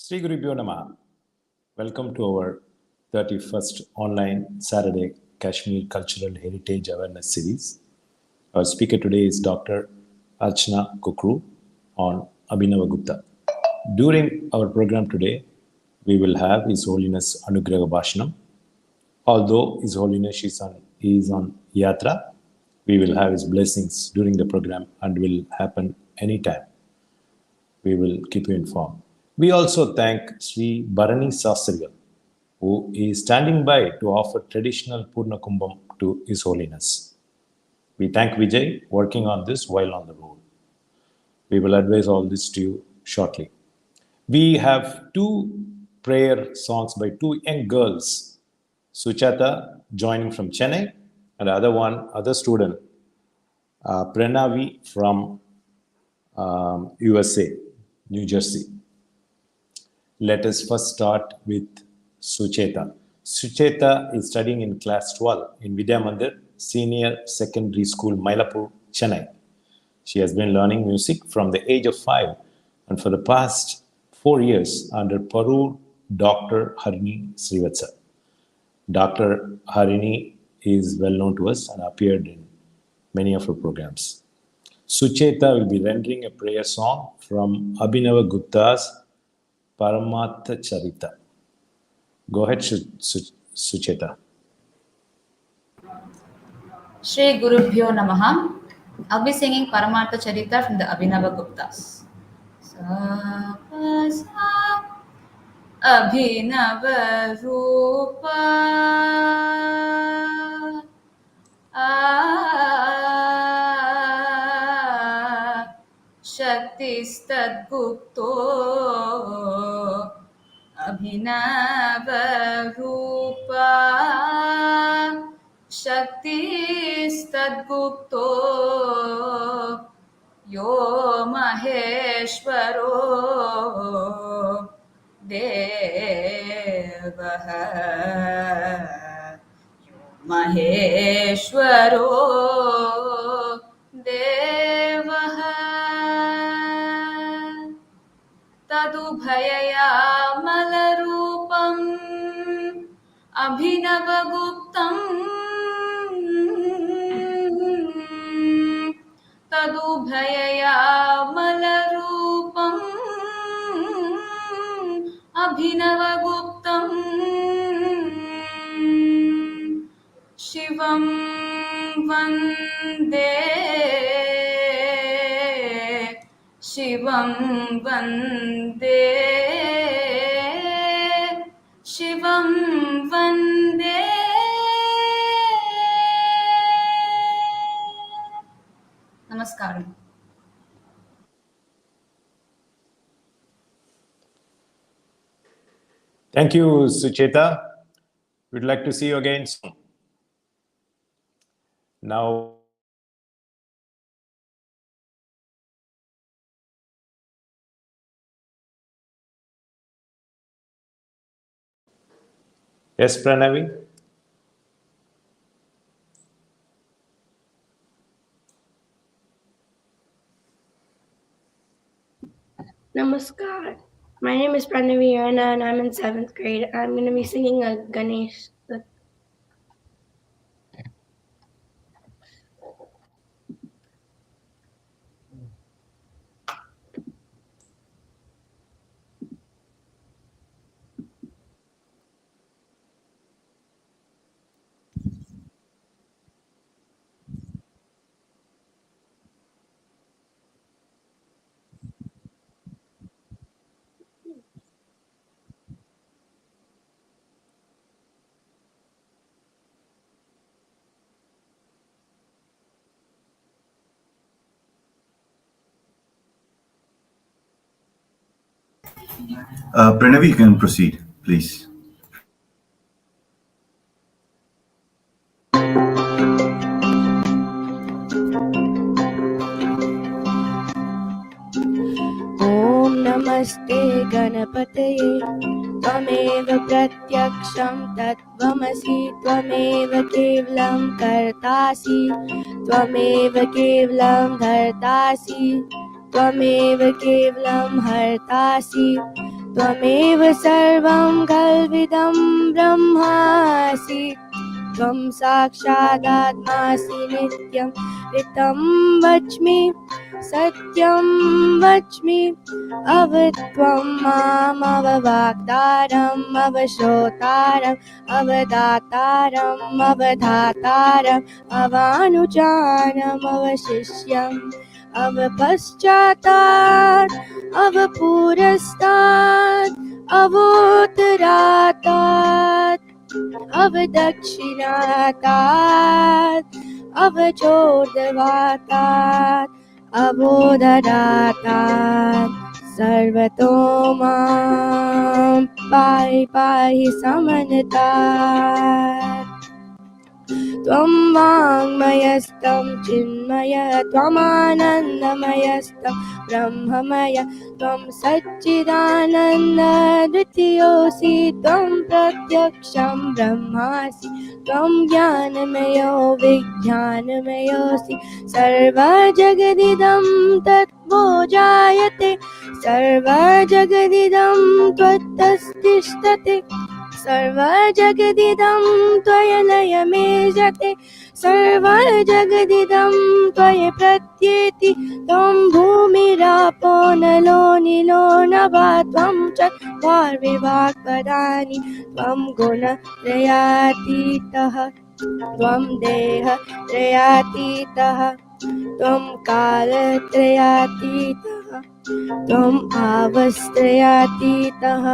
Sri Gurubhyo Namaha. Welcome to our 31st online Saturday Kashmir Cultural Heritage Awareness Series. Our speaker today is Dr. Archana Kokroo on Abhinavagupta. During our program today, we will have His Holiness Anugraha Bhashanam. Although His Holiness is on Yatra, we will have his blessings during the program and will happen anytime. We will keep you informed. We also thank Sri Bharani Sastrigal, who is standing by to offer traditional Purna Kumbham to His Holiness. We thank Vijay working on this while on the road. We will advise all this to you shortly. We have two prayer songs by two young girls, Suchata joining from Chennai, and other student, Pranavi from USA, New Jersey. Let us first start with Sucheta. Sucheta is studying in class 12 in Vidya Mandir Senior Secondary School, Mylapore, Chennai. She has been learning music from the age of 5 and for the past 4 years under Parur Dr. Harini Srivatsa. Dr. Harini is well known to us and appeared in many of our programs. Sucheta will be rendering a prayer song from Abhinavagupta's Paramatha Charita. Go ahead, Sucheta. Shri Gurubhyo Namaha. I'll be singing Paramatha Charita from the Abhinavaguptas. Abhinavarupa Shaktistadgupto Abhinavarupa Shaktistadgupto Yo Maheshwaro Devaha Yo Maheshwaro Devaha Tadubhayayamalrupam Abhinavaguptam Tadubhayayamalrupam Abhinavaguptam Shivam Vande Shivam Vande Shivam Vande Namaskaram. Thank you, Sucheta. We'd like to see you again soon. Now, yes, Pranavi? Namaskar. My name is Pranavi Rana and I'm in 7th grade. I'm going to be singing a Ganesh. Pranavi, you can proceed, please. Om Namaste Ganapataye Tvameva Pratyaksham Tatvamasi Tvameva Kevalam Kartasi Tvameva Kevalam Dhartasi Tvameva Kevalam Hartasi त्वमेव सर्वं खल्विदं ब्रह्मासि त्वं साक्षादात्मासि नित्यं ऋतं वच्मि सत्यं वच्मि अवत्वं मामववाक्तारम् अवश्रोतारम् अवदातारम् अवधातारम् अवानुजानम् अवशिष्यम् अवपश्चातात् अवपुरस्तात् अवोत्तरातात् अवदक्षिणातात् अवचोर्ध्वातात् अवोदरातात् सर्वतो मां पाहि पाहि समन्तात् त्वं वाङ्मयस्तं चिन्मय त्वमानन्दमयस्तं ब्रह्ममय त्वं सच्चिदानन्द द्वितीयोऽसि त्वं प्रत्यक्षं ब्रह्मासि त्वं ज्ञानमयो विज्ञानमयोऽसि सर्वजगदिदं तत्त्वो जायते सर्वजगदिदं त्वत्तस्तिष्ठते सर्वजगदिदं त्वया लयमेजते सर्वजगदिदं त्वया प्रत्येति त्वं भूमिरापो नलो नीलो नभः त्वं चत्वारविभागपदानि त्वं गुणत्रयातीतः त्वं देहत्रयातीतः त्वं कालत्रयातीतः त्वम् आवस्त्रयातीतः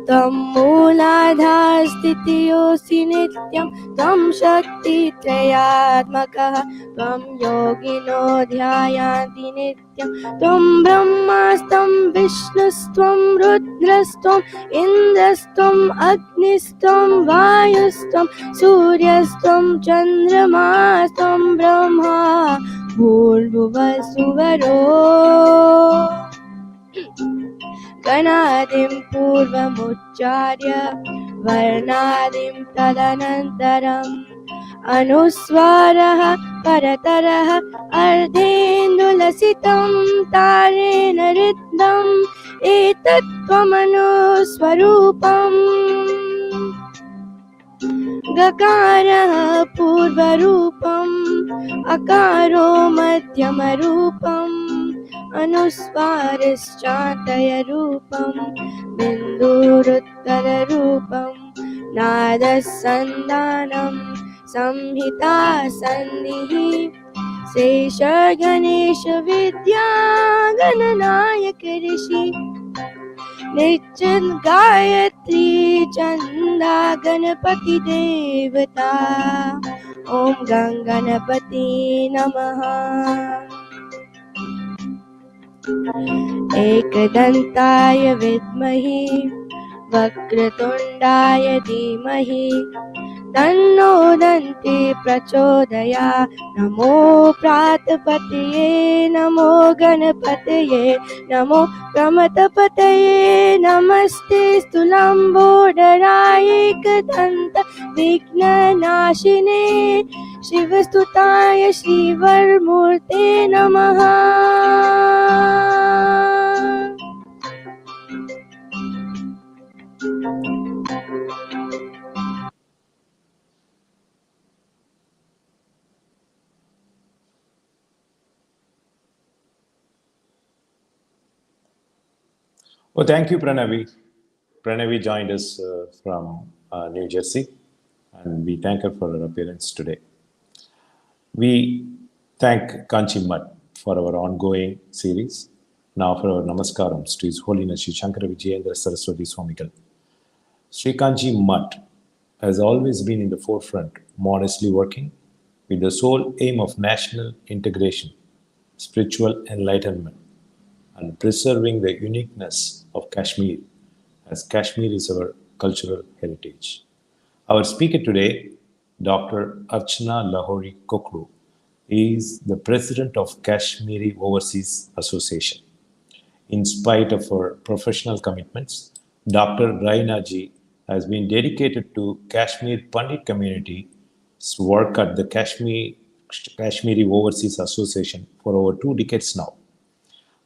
त्वं मूलाधारस्थितियोऽसि नित्यं त्वं शक्तित्रयात्मकः त्वं योगिनो ध्यायन्ति नित्यं त्वं ब्रह्मास्तं विष्णुस्त्वं रुद्रस्त्वम् इन्द्रस्त्वम् अग्निस्त्वं वायुस्त्वं सूर्यस्त्वं चन्द्रमास्त्वं ब्रह्मा भूर्भुवस्सुवरो गणादिं पूर्वमुच्चार्य वर्णादिं तदनन्तरम् अनुस्वारः परतरः अर्धेन्दुलसितं तारेण ऋद्धम् एतत्त्वमनुस्वरूपम् गकारः पूर्वरूपम् अकारो मध्यमरूपम् अनुस्वारश्चान्तयरूपम् बिन्दुरुत्तररूपम् नादसन्धानं संहिता सन्धिः शेषगणेशविद्या गणनायक ऋषि निश्चित गायत्री चंदा गणपति देवता ओम गंगणपति नमः। एकदन्ताय विद्महे वक्रतुण्डाय धीमहि तन्नो दन्ति प्रचोदयात्। नमो प्रातपतये नमो गणपतये नमो प्रमथपतये नमस्ते स्थूलम्बोदराय एकदन्त विघ्ननाशिने शिवस्तुताय श्रीवरमूर्ते नमः। Well, thank you, Pranavi. Pranavi joined us from New Jersey, and we thank her for her appearance today. We thank Kanchi Mutt for our ongoing series. Now for our namaskarams to His Holiness Sri Shankara Vijayendra Saraswati Swamigal. Sri Kanchi Mutt has always been in the forefront, modestly working with the sole aim of national integration, spiritual enlightenment, and preserving the uniqueness of Kashmir, as Kashmir is our cultural heritage. Our speaker today, Dr. Archana Lahori Kokroo, is the president of Kashmiri Overseas Association. In spite of her professional commitments, Dr. Raina ji has been dedicated to Kashmir Pandit community's work at the Kashmiri Overseas Association for over 2 decades now.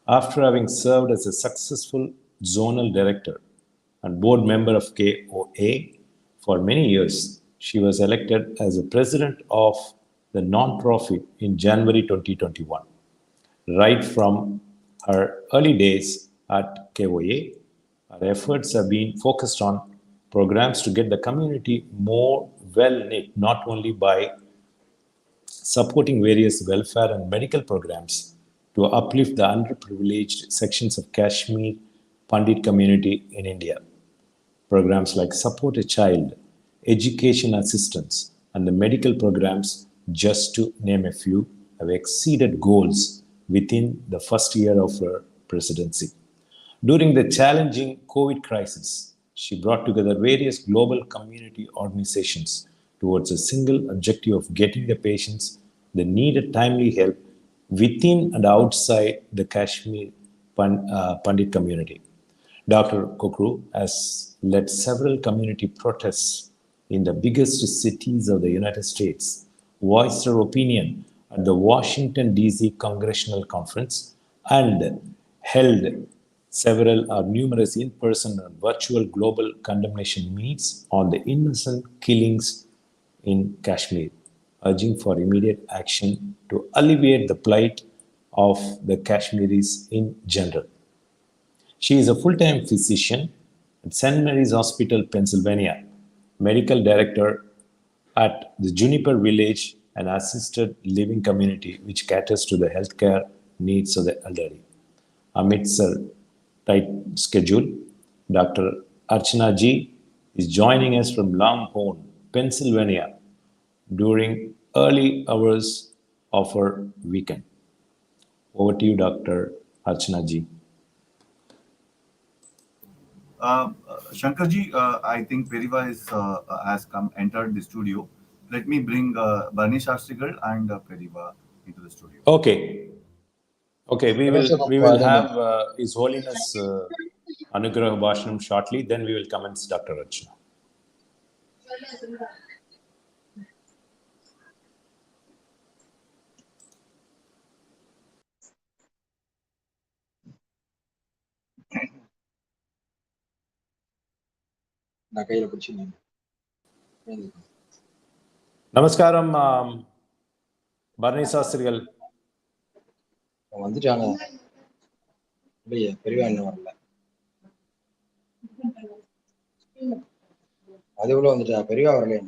After having served as a successful zonal director and board member of KOA for many years. She was elected as the president of the non-profit in January 2021. Right from her early days at KOA, her efforts have been focused on programs to get the community more well-knit, not only by supporting various welfare and medical programs to uplift the underprivileged sections of Kashmir Pandit community in India. Programs like Support a Child, Education Assistance, and the medical programs, just to name a few, have exceeded goals within the first year of her presidency. During the challenging COVID crisis, she brought together various global community organizations towards a single objective of getting the patients the needed timely help within and outside the Kashmir Pandit community. Dr. Kokroo has led several community protests in the biggest cities of the United States, voiced her opinion at the Washington, D.C. Congressional Conference, and held several or numerous in-person and virtual global condemnation meets on the innocent killings in Kashmir, urging for immediate action to alleviate the plight of the Kashmiris in general. She is a full-time physician at St. Mary's Hospital, Pennsylvania, medical director at the Juniper Village, an assisted living community which caters to the healthcare needs of the elderly. Amidst her tight schedule, Dr. Archana ji is joining us from Longhorn, Pennsylvania, during early hours of her weekend. Over to you, Dr. Archana ji. Shankarji, I think Periva has entered the studio. Let me bring Barney Shastrigal and Periva into the studio. Okay. Okay, we will have His Holiness Anugrah Bhashanam shortly, then we will commence Dr. Archana. Namaskaram, Barney Shastrigal. வந்துட்டாங்க இல்லையே பெரியவா இன்னும் வரல அதுக்குள்ள வந்துட்டா பெரியவா வரலையா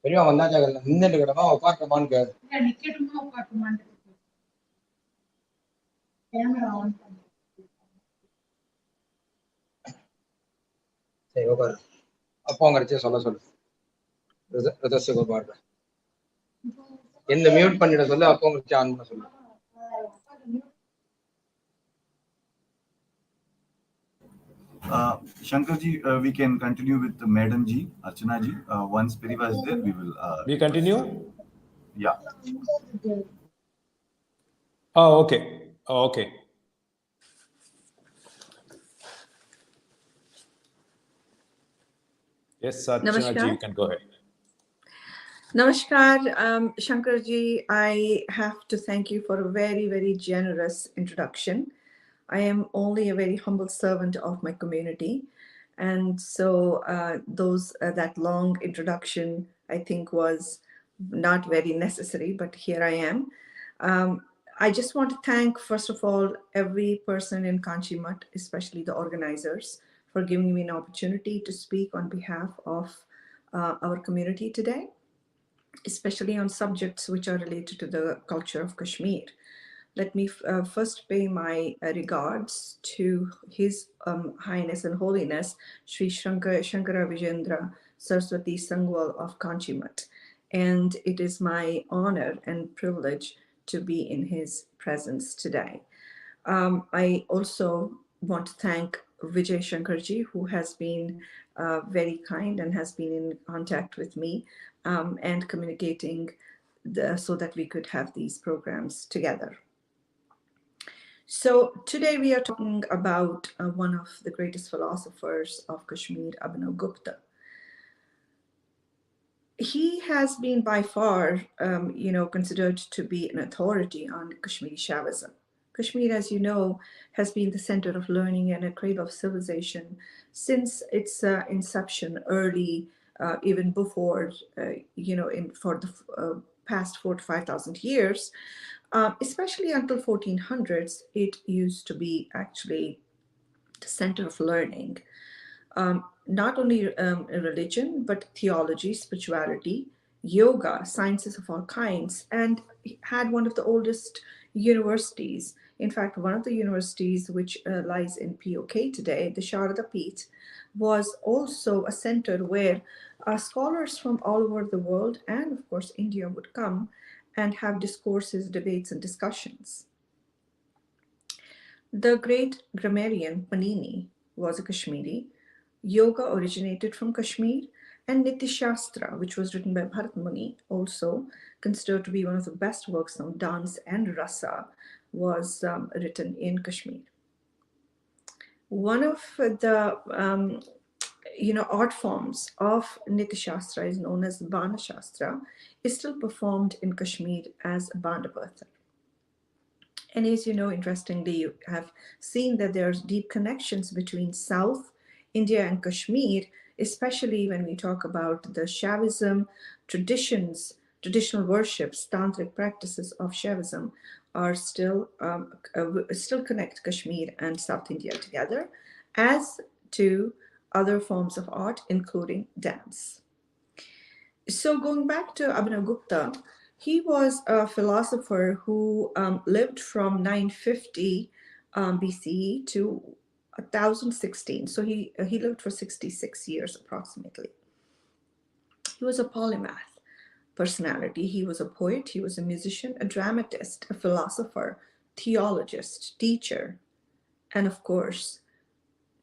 பெரியவா வந்தாச்சா நின்றுட்டு கிடமா உட்காரமான்னு கேது சரி உட்காரு அப்போ அங்கடிச்சு சொல்ல சொல்லு ரதசுக பாடுற என்ன மியூட் பண்ணிட சொல்லு அப்போ அங்கடிச்சு ஆன் பண்ண சொல்லு Shankarji, we can continue with Madam Ji, Archana Ji. Once Periva is there, we will. We continue? Yeah. Oh, okay. Oh, okay. Yes, Archana ji, you can go ahead. Namaskar, Shankarji. I have to thank you for a very, very generous introduction. I am only a very humble servant of my community. And so that long introduction, I think, was not very necessary, but here I am. I just want to thank, first of all, every person in Kanchimat, especially the organizers, for giving me an opportunity to speak on behalf of our community today, especially on subjects which are related to the culture of Kashmir. Let me first pay my regards to His Highness and Holiness Sri Shankara Vijayendra Saraswati Sangwal of Kanchimat. And it is my honor and privilege to be in his presence today. I also want to thank Vijay Shankarji, who has been very kind and has been in contact with me and communicating so that we could have these programs together. So today we are talking about one of the greatest philosophers of Kashmir, Abhinavagupta. He has been by far, considered to be an authority on Kashmiri Shaivism. Kashmir, as you know, has been the center of learning and a cradle of civilization since its inception early, even before, for the past 4 to 5,000 years, especially until 1400s, it used to be actually the center of learning. Not only religion, but theology, spirituality, yoga, sciences of all kinds, and had one of the oldest universities. In fact, one of the universities which lies in POK today, the Sharada Peeth, was also a center where scholars from all over the world and, of course, India would come and have discourses, debates, and discussions. The great grammarian Panini was a Kashmiri. Yoga originated from Kashmir, and Nitya Shastra, which was written by Bharat Muni, also considered to be one of the best works on dance and rasa, was written in Kashmir. One of the art forms of Nitya Shastra is known as Bana Shastra, is still performed in Kashmir as Bandapartha. And as you know, interestingly, you have seen that there's deep connections between South India and Kashmir, especially when we talk about the Shaivism traditions, traditional worships, tantric practices of Shaivism are still connect Kashmir and South India together, as to other forms of art, including dance. So going back to Abhinavagupta, he was a philosopher who lived from 950 BCE to 1016. So he lived for 66 years approximately. He was a polymath personality. He was a poet, he was a musician, a dramatist, a philosopher, theologist, teacher, and of course,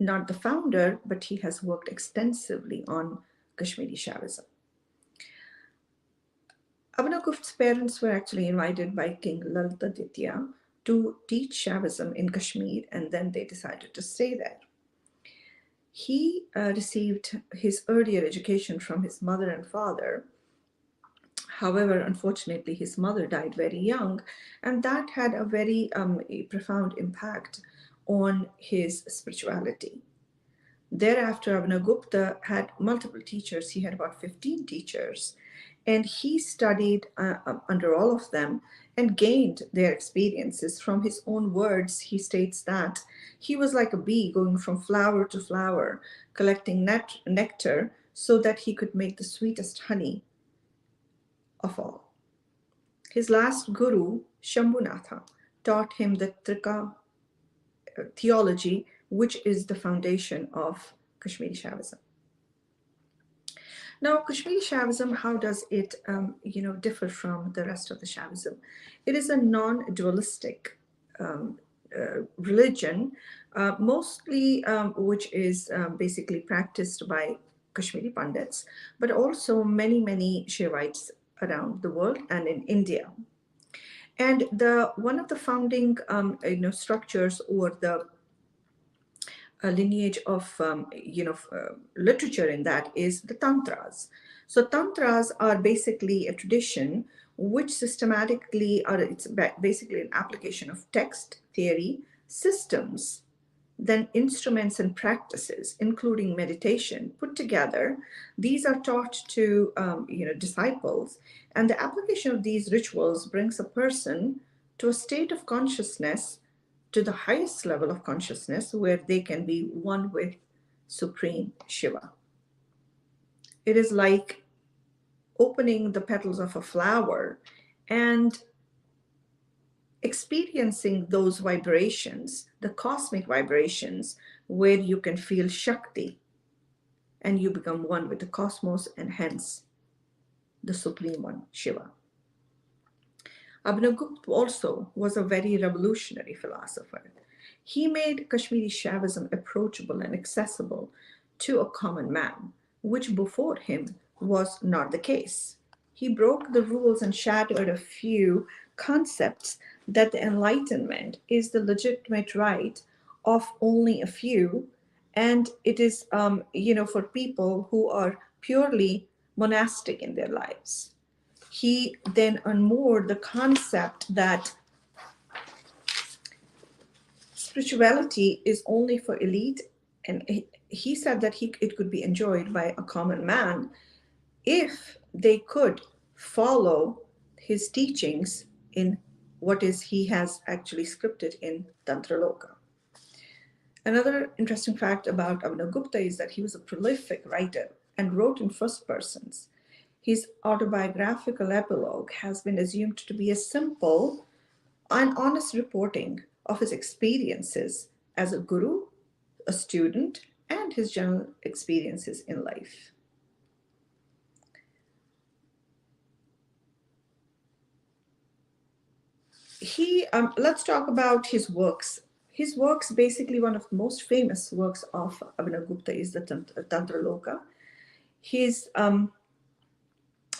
not the founder, but he has worked extensively on Kashmiri Shaivism. Abhinavagupta's parents were actually invited by King Lalitaditya to teach Shaivism in Kashmir, and then they decided to stay there. He received his earlier education from his mother and father. However, unfortunately, his mother died very young, and that had a very profound impact on his spirituality. Thereafter, Abhinavagupta had multiple teachers. He had about 15 teachers, and he studied under all of them and gained their experiences. From his own words, he states that he was like a bee going from flower to flower, collecting nectar so that he could make the sweetest honey of all. His last guru, Shambhunatha, taught him the Trika theology, which is the foundation of Kashmiri Shaivism. Now, Kashmiri Shaivism, how does it differ from the rest of the Shaivism? It is a non-dualistic religion, mostly which is basically practiced by Kashmiri Pandits, but also many, many Shaivites around the world and in India. And one of the founding structures or the lineage of literature in that is the Tantras. So Tantras are basically a tradition which systematically it's basically an application of text, theory, systems, then instruments and practices, including meditation, put together. These are taught to disciples, and the application of these rituals brings a person to a state of consciousness, to the highest level of consciousness, where they can be one with Supreme Shiva. It is like opening the petals of a flower and experiencing those vibrations, the cosmic vibrations, where you can feel Shakti and you become one with the cosmos and hence the Supreme One, Shiva. Abhinavagupta also was a very revolutionary philosopher. He made Kashmiri Shaivism approachable and accessible to a common man, which before him was not the case. He broke the rules and shattered a few concepts that the Enlightenment is the legitimate right of only a few, and it is for people who are purely monastic in their lives. He then unmoored the concept that spirituality is only for elite, and he said that it could be enjoyed by a common man if they could follow his teachings in what is he has actually scripted in Tantra Loka. Another interesting fact about Abhinavagupta is that he was a prolific writer and wrote in first persons. His autobiographical epilogue has been assumed to be a simple and honest reporting of his experiences as a guru, a student, and his general experiences in life. Let's talk about his works. His works, basically one of the most famous works of Abhinavagupta is the Tantra Loka. His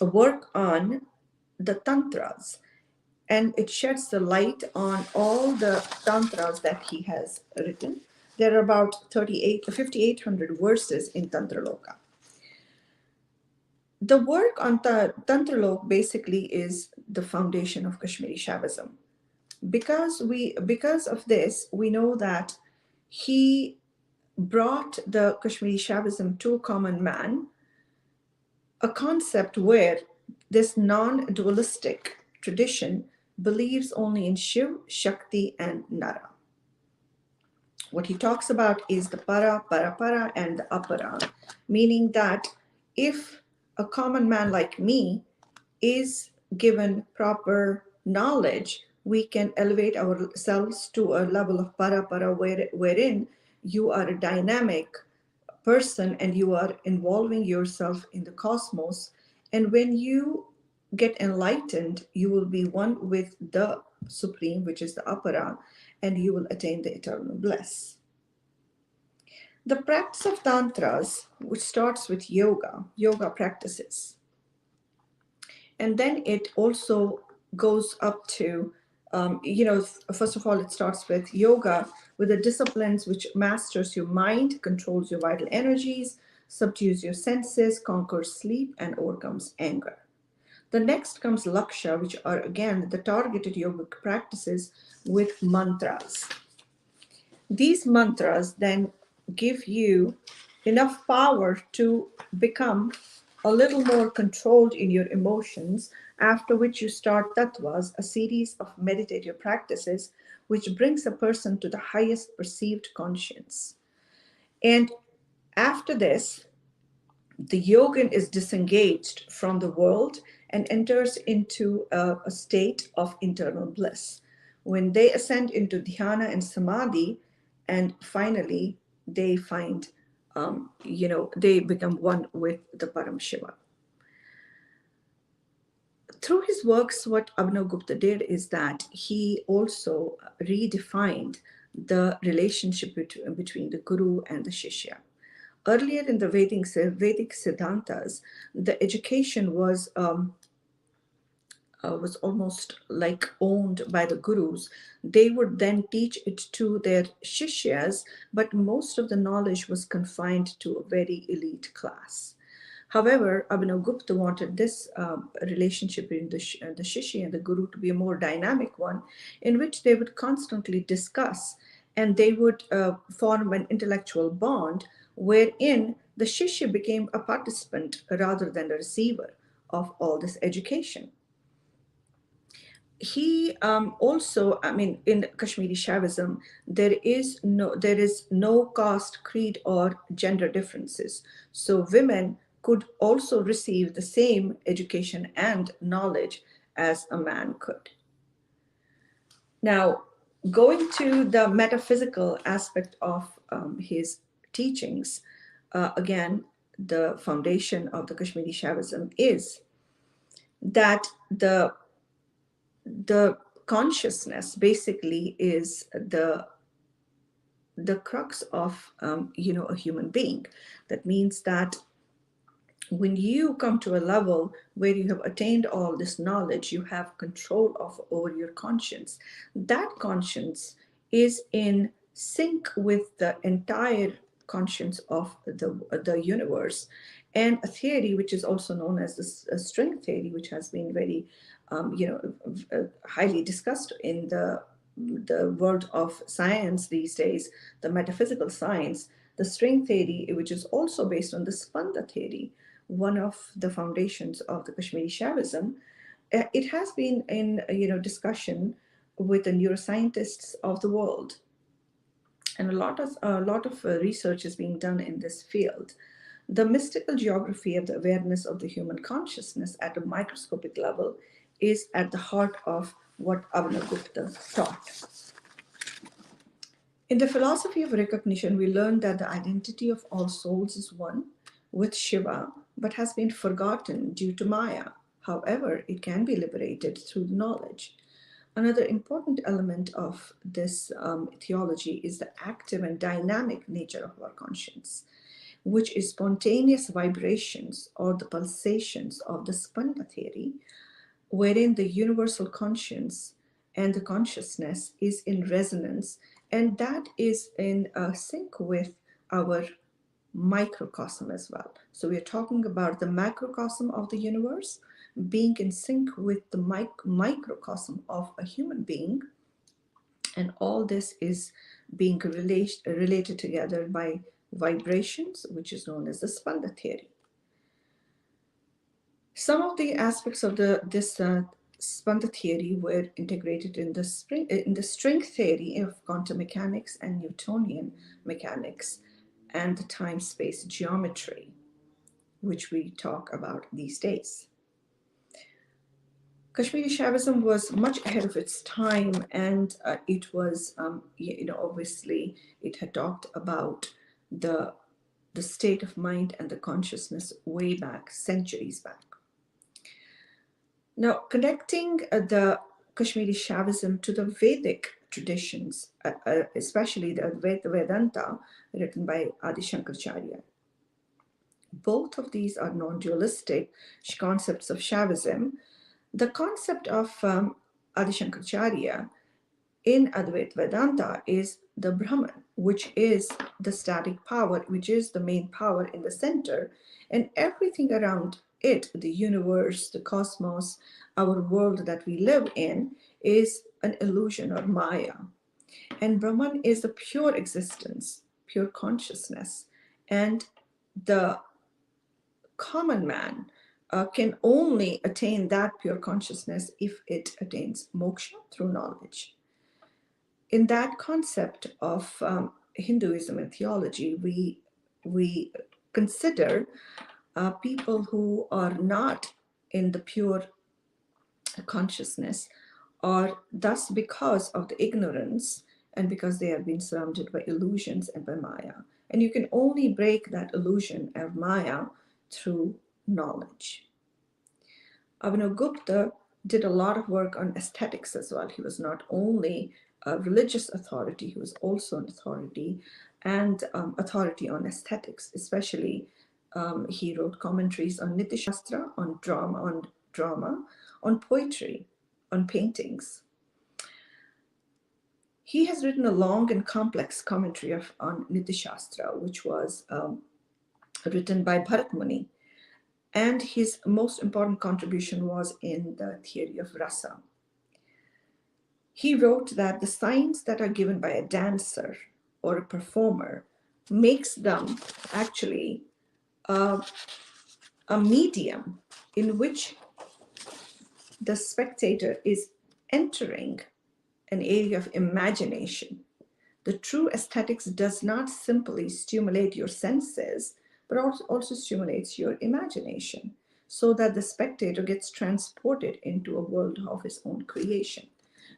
work on the Tantras, and it sheds the light on all the Tantras that he has written. There are about 5,800 verses in Tantra Loka. The work on Tantra Loka basically is the foundation of Kashmiri Shaivism. Because of this, we know that he brought the Kashmiri Shaivism to a common man, a concept where this non-dualistic tradition believes only in Shiv, Shakti, and Nara. What he talks about is the para, para, and the apara, meaning that if a common man like me is given proper knowledge, we can elevate ourselves to a level of para, wherein you are a dynamic person and you are involving yourself in the cosmos. And when you get enlightened, you will be one with the Supreme, which is the apara, and you will attain the eternal bliss. The practice of Tantras, which starts with yoga practices, and then it also goes up to, first of all, it starts with yoga, with the disciplines which masters your mind, controls your vital energies, subdues your senses, conquers sleep, and overcomes anger. The next comes Laksha, which are again the targeted yogic practices with mantras. These mantras then give you enough power to become a little more controlled in your emotions, after which you start tattvas, a series of meditative practices which brings a person to the highest perceived conscience. And after this, the yogin is disengaged from the world and enters into a state of internal bliss. When they ascend into dhyana and samadhi, and finally they find, they become one with the Param Shiva. Through his works, what Abhinavagupta did is that he also redefined the relationship between the guru and the shishya. Earlier in the Vedic Siddhantas, the education was almost like owned by the gurus. They would then teach it to their shishyas, but most of the knowledge was confined to a very elite class. However, Abhinavagupta wanted this relationship in the shishya and the guru to be a more dynamic one, in which they would constantly discuss and they would form an intellectual bond wherein the shishya became a participant rather than a receiver of all this education. He also, in Kashmiri Shaivism, there is no caste, creed, or gender differences. So women could also receive the same education and knowledge as a man could. Now, going to the metaphysical aspect of his teachings, again, the foundation of the Kashmiri Shaivism is that the consciousness basically is the crux of a human being. That means that when you come to a level where you have attained all this knowledge, you have control over your conscience. That conscience is in sync with the entire conscience of the universe. And a theory which is also known as the string theory, which has been very highly discussed in the the world of science these days, the metaphysical science, the string theory, which is also based on the Spanda theory, one of the foundations of the Kashmiri Shaivism, it has been in discussion with the neuroscientists of the world, and a lot of research is being done in this field. The mystical geography of the awareness of the human consciousness at a microscopic level is at the heart of what Abhinavagupta taught. In the philosophy of recognition, we learn that the identity of all souls is one with Shiva, but has been forgotten due to Maya. However, it can be liberated through knowledge. Another important element of this theology is the active and dynamic nature of our conscience, which is spontaneous vibrations or the pulsations of the Spanda theory, wherein the universal conscience and the consciousness is in resonance, and that is in sync with our microcosm as well. So we're talking about the macrocosm of the universe being in sync with the microcosm of a human being, and all this is being related together by vibrations, which is known as the Spanda theory. Some of the aspects of this Spanda theory were integrated in the string theory of quantum mechanics and Newtonian mechanics and the time-space geometry, which we talk about these days. Kashmiri Shaivism was much ahead of its time, and it was, obviously, it had talked about the state of mind and the consciousness way back, centuries back. Now, connecting the Kashmiri Shaivism to the Vedic traditions, especially the Vedanta written by Adi Shankaracharya. Both of these are non-dualistic concepts of Shaivism. The concept of Adi Shankaracharya in Advaita Vedanta is the Brahman, which is the static power, which is the main power in the center, and everything around it, the universe, the cosmos, our world that we live in, is an illusion or Maya. And Brahman is the pure existence, pure consciousness, and the common man can only attain that pure consciousness if it attains moksha through knowledge. In that concept of Hinduism and theology, we consider people who are not in the pure consciousness, or thus because of the ignorance and because they have been surrounded by illusions and by Maya. And you can only break that illusion of Maya through knowledge. Abhinavagupta did a lot of work on aesthetics as well. He was not only a religious authority, he was also an authority and authority on aesthetics, especially he wrote commentaries on Nitya Shastra, on drama, on poetry, on paintings. He has written a long and complex commentary on Nitya Shastra, which was written by Bharat Muni. And his most important contribution was in the theory of rasa. He wrote that the signs that are given by a dancer or a performer makes them actually a medium in which the spectator is entering an area of imagination. The true aesthetics does not simply stimulate your senses, but also stimulates your imagination, so that the spectator gets transported into a world of his own creation.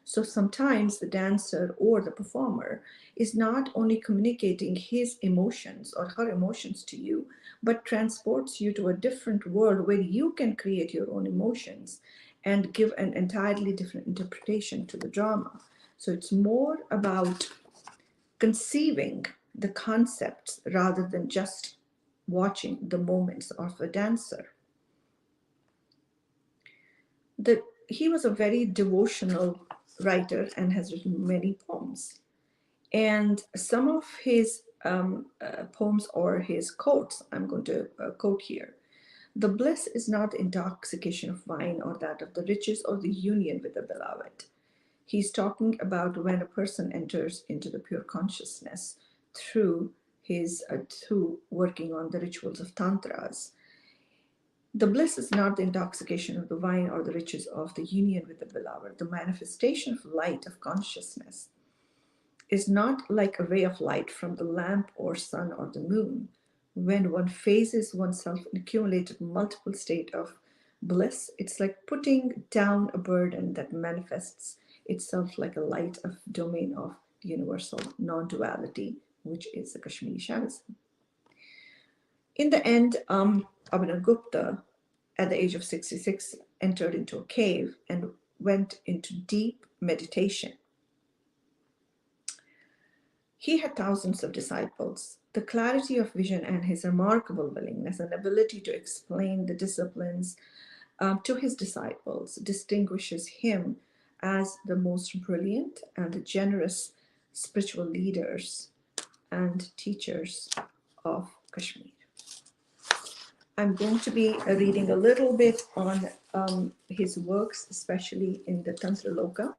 So sometimes the dancer or the performer is not only communicating his emotions or her emotions to you, but transports you to a different world where you can create your own emotions and give an entirely different interpretation to the drama. So it's more about conceiving the concepts rather than just watching the moments of a dancer. He was a very devotional writer and has written many poems. And some of his poems or his quotes, I'm going to quote here. The bliss is not the intoxication of wine or that of the riches or the union with the beloved. He's talking about when a person enters into the pure consciousness through working on the rituals of Tantras. The bliss is not the intoxication of the wine or the riches of the union with the beloved. The manifestation of light of consciousness is not like a ray of light from the lamp or sun or the moon. When one phases oneself in accumulated multiple state of bliss, it's like putting down a burden that manifests itself like a light of domain of universal non-duality, which is the Kashmiri Shavism. In the end, Abhinavagupta, at the age of 66, entered into a cave and went into deep meditation. He had thousands of disciples. The clarity of vision and his remarkable willingness and ability to explain the disciplines to his disciples distinguishes him as the most brilliant and the generous spiritual leaders and teachers of Kashmir. I'm going to be reading a little bit on his works, especially in the Tantra Loka.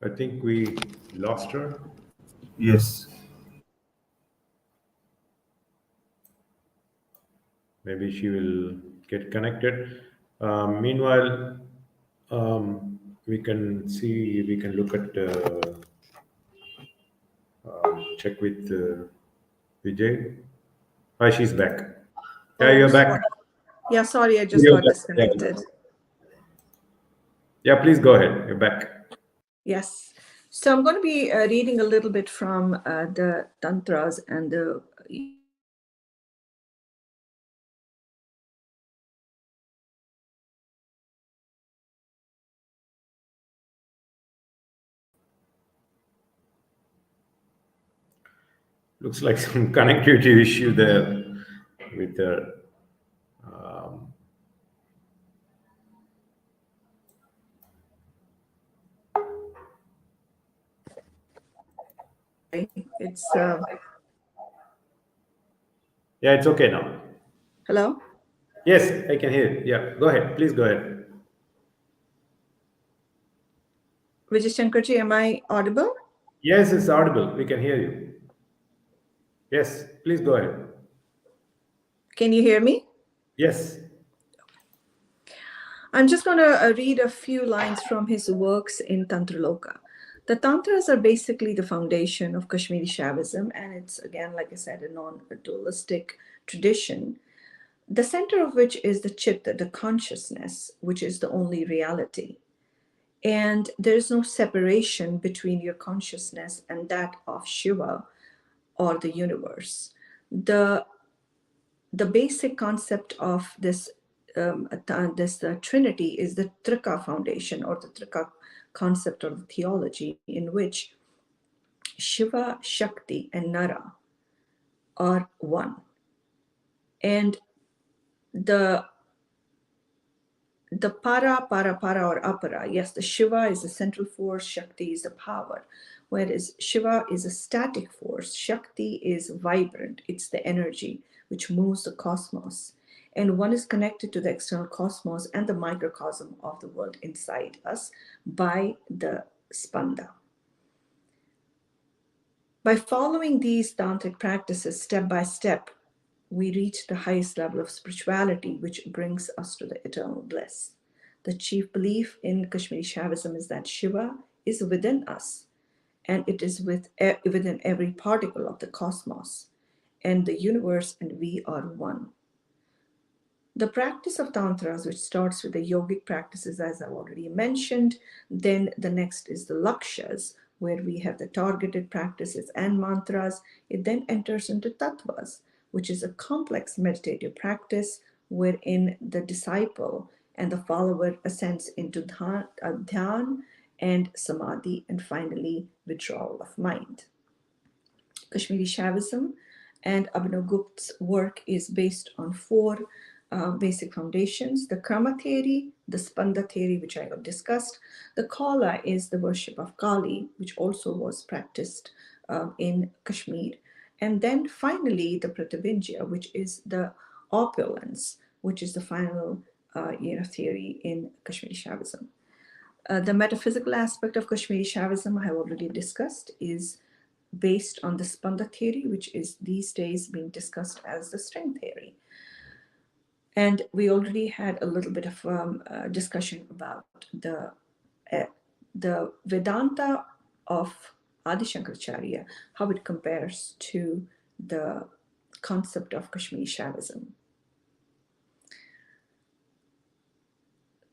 I think we lost her. Yes. Maybe she will get connected. Meanwhile, we can look at, check with Vijay. Hi, she's back. Yeah, you're back. Yeah, sorry, I just You're got back. disconnected. Yeah, please go ahead. You're back. Yes. So I'm going to be reading a little bit from the Tantras and the Looks like some connectivity issue there with her. it's Yeah, it's okay now. hello? Yes, I can hear you. Yeah, go ahead. Please go ahead. Vijay Shankarji, am I audible? Yes, it's audible. We can hear you. Yes, please go ahead. Can you hear me? Yes. I'm just going to read a few lines from his works in Tantra Loka. The Tantras are basically the foundation of Kashmiri Shaivism, and it's, again, like I said, a non-dualistic tradition, the center of which is the chitta, the consciousness, which is the only reality. And there's no separation between your consciousness and that of Shiva or the universe. The basic concept of this Trinity is the Trika foundation, or the Trika concept of theology, in which Shiva, Shakti, and Nara are one. And the para, or apara, yes, the Shiva is the central force, Shakti is the power. Whereas Shiva is a static force, Shakti is vibrant, it's the energy which moves the cosmos. And one is connected to the external cosmos and the microcosm of the world inside us by the spanda. By following these tantric practices step by step, we reach the highest level of spirituality, which brings us to the eternal bliss. The chief belief in Kashmiri Shaivism is that Shiva is within us, and it is within every particle of the cosmos, and the universe and we are one. The practice of Tantras, which starts with the yogic practices, as I've already mentioned, then the next is the Lakshas, where we have the targeted practices and mantras. It then enters into Tattvas, which is a complex meditative practice wherein the disciple and the follower ascends into dhyan and samadhi, and finally withdrawal of mind. Kashmiri Shaivism and Abhinavagupta's work is based on 4 basic foundations, the Krama theory, the Spanda theory, which I have discussed. The Kala is the worship of Kali, which also was practiced in Kashmir. And then finally, the Pratibindya, which is the opulence, which is the final theory in Kashmiri Shaivism. The metaphysical aspect of Kashmiri Shaivism I have already discussed is based on the Spanda theory, which is these days being discussed as the string theory. And we already had a little bit of discussion about the Vedanta of Adi Shankaracharya, how it compares to the concept of Kashmiri Shaivism.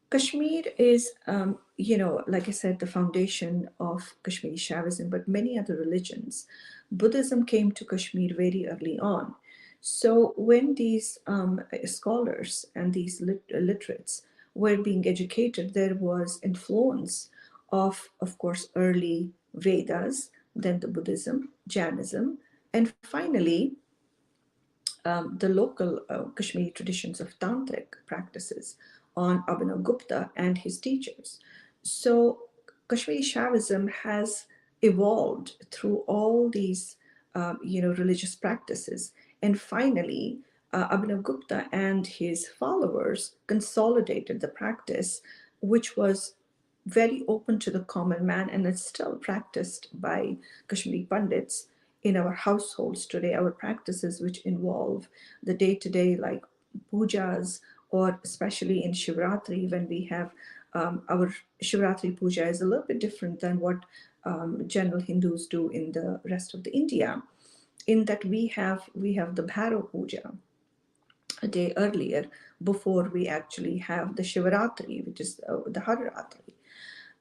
Kashmir is, like I said, the foundation of Kashmiri Shaivism, but many other religions. Buddhism came to Kashmir very early on. So when these scholars and these literates were being educated, there was influence of course, early Vedas, then the Buddhism, Jainism, and finally, the local Kashmiri traditions of tantric practices on Abhinavagupta and his teachers. So Kashmiri Shaivism has evolved through all these religious practices. And finally, Abhinavagupta and his followers consolidated the practice, which was very open to the common man, and it's still practiced by Kashmiri Pandits in our households today, our practices which involve the day-to-day like pujas, or especially in Shivratri when we have our Shivratri puja is a little bit different than what general Hindus do in the rest of the India, in that we have the Bhairav puja a day earlier before we actually have the Shivaratri, which is the Hararatri.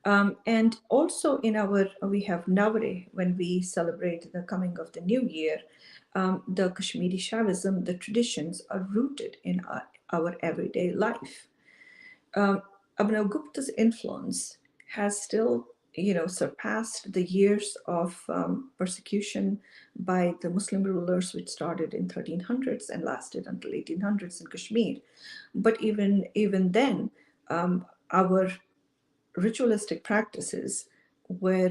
And also we have Navre when we celebrate the coming of the new year. The Kashmiri Shaivism, the traditions are rooted in our everyday life. Abhinavagupta's influence has still, surpassed the years of persecution by the Muslim rulers, which started in 1300s and lasted until 1800s in Kashmir. But even then, our ritualistic practices were,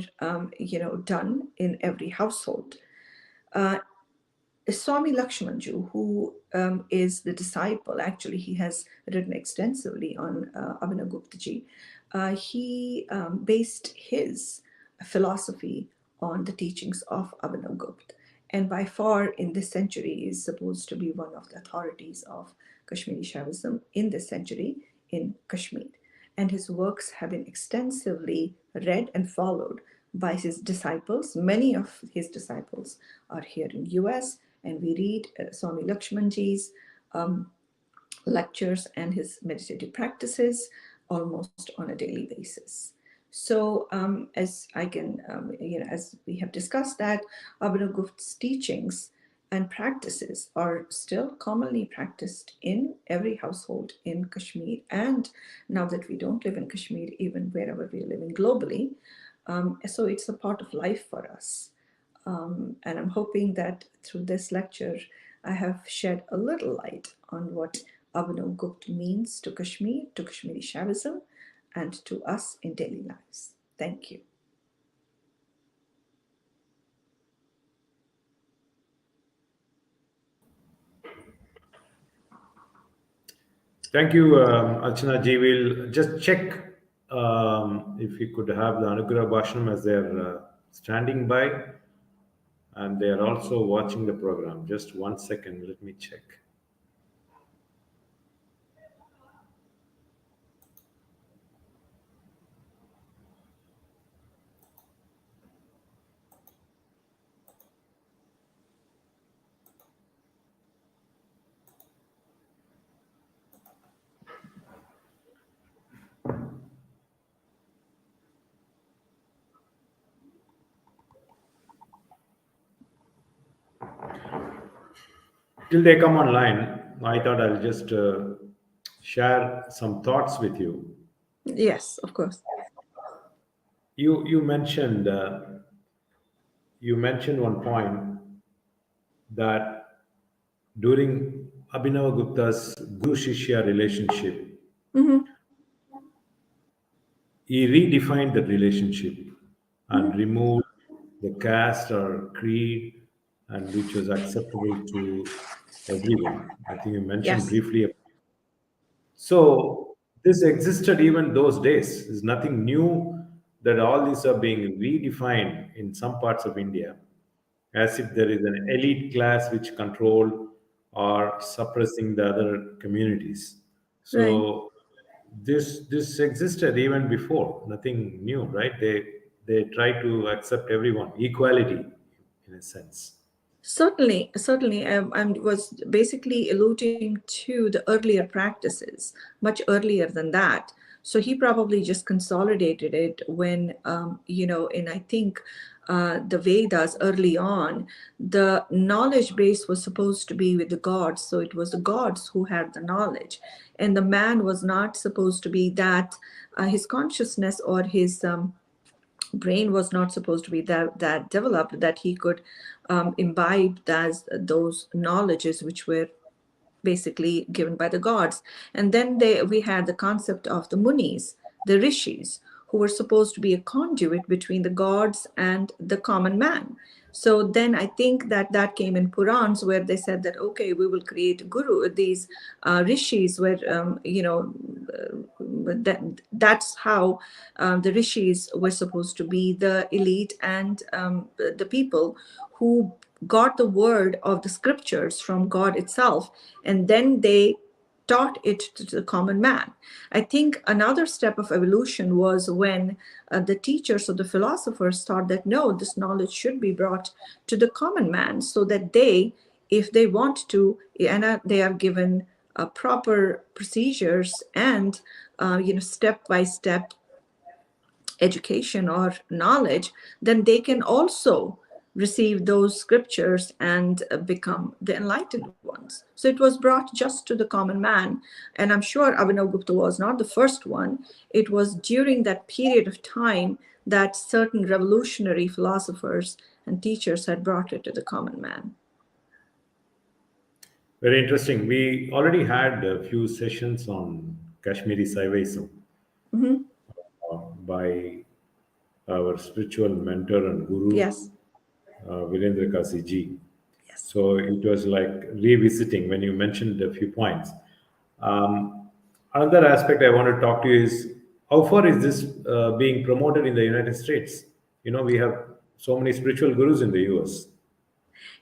done in every household. Swami Lakshmanju, who is the disciple, actually he has written extensively on Abhinavaguptaji. He based his philosophy on the teachings of Abhinavagupta, and by far in this century is supposed to be one of the authorities of Kashmiri Shaivism in this century in Kashmir. And his works have been extensively read and followed by his disciples. Many of his disciples are here in US, and we read Swami Lakshmanji's lectures and his meditative practices almost on a daily basis. So as I can, as we have discussed that, Abhinavagupta's teachings and practices are still commonly practiced in every household in Kashmir. And now that we don't live in Kashmir, even wherever we're living globally, so it's a part of life for us. And I'm hoping that through this lecture, I have shed a little light on what Abhinavagupta means to Kashmir, to Kashmiri Shaivism, and to us in daily lives. Thank you. Thank you, Archana ji. We'll just check if we could have the Anugrah Bhashanam as they're standing by, and they are also watching the program. Just 1 second, let me check. Till they come online, I thought I'll just share some thoughts with you. Yes, of course. You mentioned one point that during Abhinavagupta's Guru-Shishya relationship, Hmm. he redefined that relationship Hmm. and removed the caste or creed, and which was acceptable to everyone. I think you mentioned Yes, briefly. So this existed even those days. It's nothing new that all these are being redefined in some parts of India, as if there is an elite class which control or suppressing the other communities. right. So this existed even before, nothing new, right? They try to accept everyone, equality in a sense. Certainly, certainly. I was basically alluding to the earlier practices, much earlier than that. So he probably just consolidated it when, in I think the Vedas early on, the knowledge base was supposed to be with the gods. So it was the gods who had the knowledge, and the man was not supposed to be that. His consciousness or his brain was not supposed to be that developed that he could imbibe those knowledges which were basically given by the gods. And then we had the concept of the munis, the rishis, who were supposed to be a conduit between the gods and the common man. So then I think that came in Purans, where they said that, okay, we will create guru, these rishis, where that's how the rishis were supposed to be the elite and the people who got the word of the scriptures from God itself, and then they taught it to the common man. I think another step of evolution was when the teachers or the philosophers thought that no, this knowledge should be brought to the common man, so that they, if they want to, and they are given proper procedures and step by step education or knowledge, then they can also receive those scriptures and become the enlightened ones. So it was brought just to the common man. And I'm sure Abhinavagupta was not the first one. It was during that period of time that certain revolutionary philosophers and teachers had brought it to the common man. Very interesting. We already had a few sessions on Kashmiri Shaivism Hmm. by our spiritual mentor and guru, Yes, Virendra Kasi ji. yes. So it was like revisiting when you mentioned a few points. Another aspect I want to talk to you is how far is this being promoted in the United States? We have so many spiritual gurus in the US.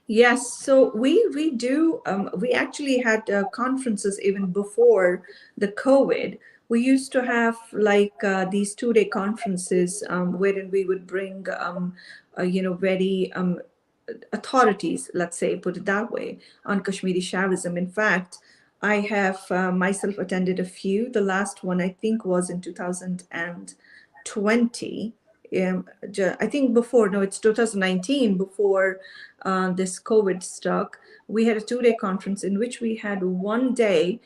Yes, so we do. We actually had conferences even before the COVID. We used to have like these 2-day conferences wherein we would bring, very authorities, let's say, put it that way, on Kashmiri Shavism. In fact, I have myself attended a few. The last one I think was in 2020. I think before, no, it's 2019, before this COVID struck. We had a 2-day conference in which we had one day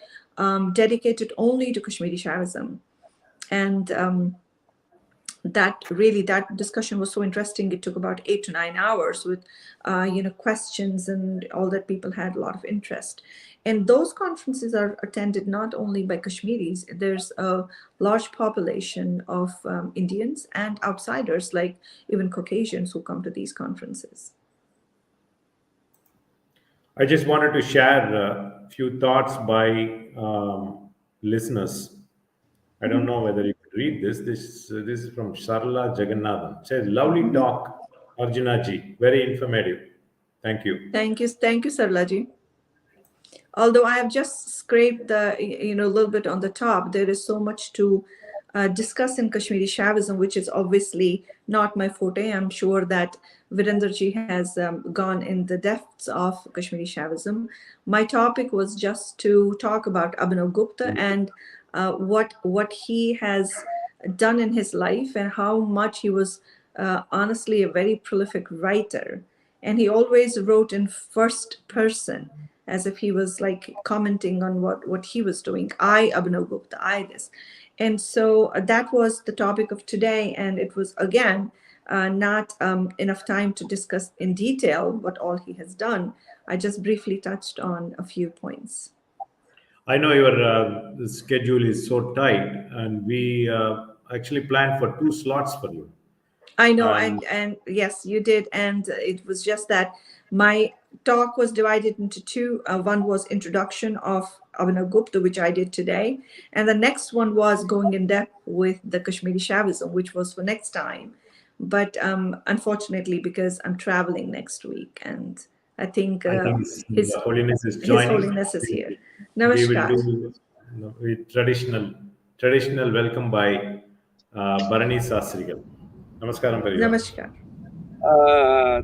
dedicated only to Kashmiri Shaivism. And that discussion was so interesting. It took about 8 to 9 hours with questions and all that. People had a lot of interest, and those conferences are attended not only by Kashmiris. There's a large population of Indians and outsiders, like even Caucasians, who come to these conferences. I just wanted to share a few thoughts by listeners. I don't know whether you could read this. This is from Sharla Jagannathan. It says, lovely talk, Arjuna ji. Very informative. Thank you. Thank you, Sarlaji. Although I have just scraped the, a little bit on the top, there is so much to discuss in Kashmiri Shaivism, which is obviously not my forte. I'm sure that Virendraji has gone in the depths of Kashmiri Shaivism. My topic was just to talk about Abhinavagupta and what he has done in his life, and how much he was honestly a very prolific writer. And he always wrote in first person, as if he was like commenting on what he was doing. I, Abhinavagupta, I this. And so that was the topic of today. And it was, again, not enough time to discuss in detail what all he has done. I just briefly touched on a few points. I know your schedule is so tight, and we actually planned for 2 slots for you. I know, And and yes, you did, and it was just that my talk was divided into two. One was introduction of Abhinavagupta, which I did today, and the next one was going in depth with the Kashmiri Shavism, which was for next time. But unfortunately, because I'm traveling next week, and I think I think His Holiness is His joining. Holiness is here. We will Namaskar. do with traditional welcome by Bharani Sastrigal. Namaskaram, Periva. Namaskar.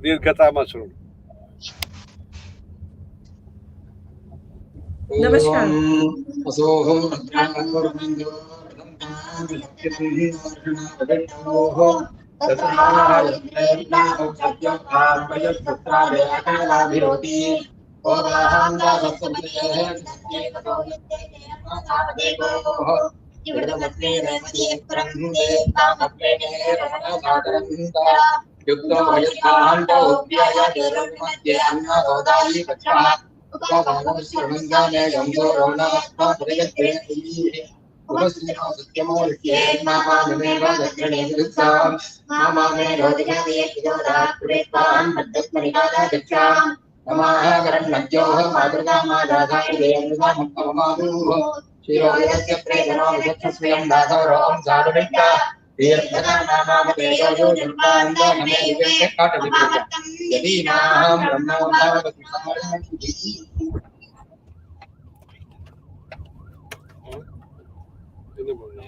दीर्घता शृणु Namaskar. असोहो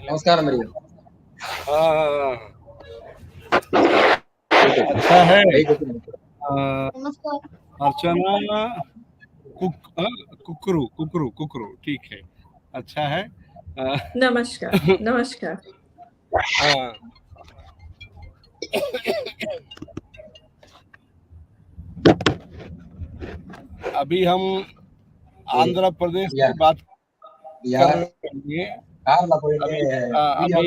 नमस्कार मरिया अच्छा है नमस्कार अर्चना कुकरू कुकरू कुकरू ठीक है अच्छा है Namaskar. Namaskar. अभी हम आंध्र प्रदेश की बात कर रहे हैं अभी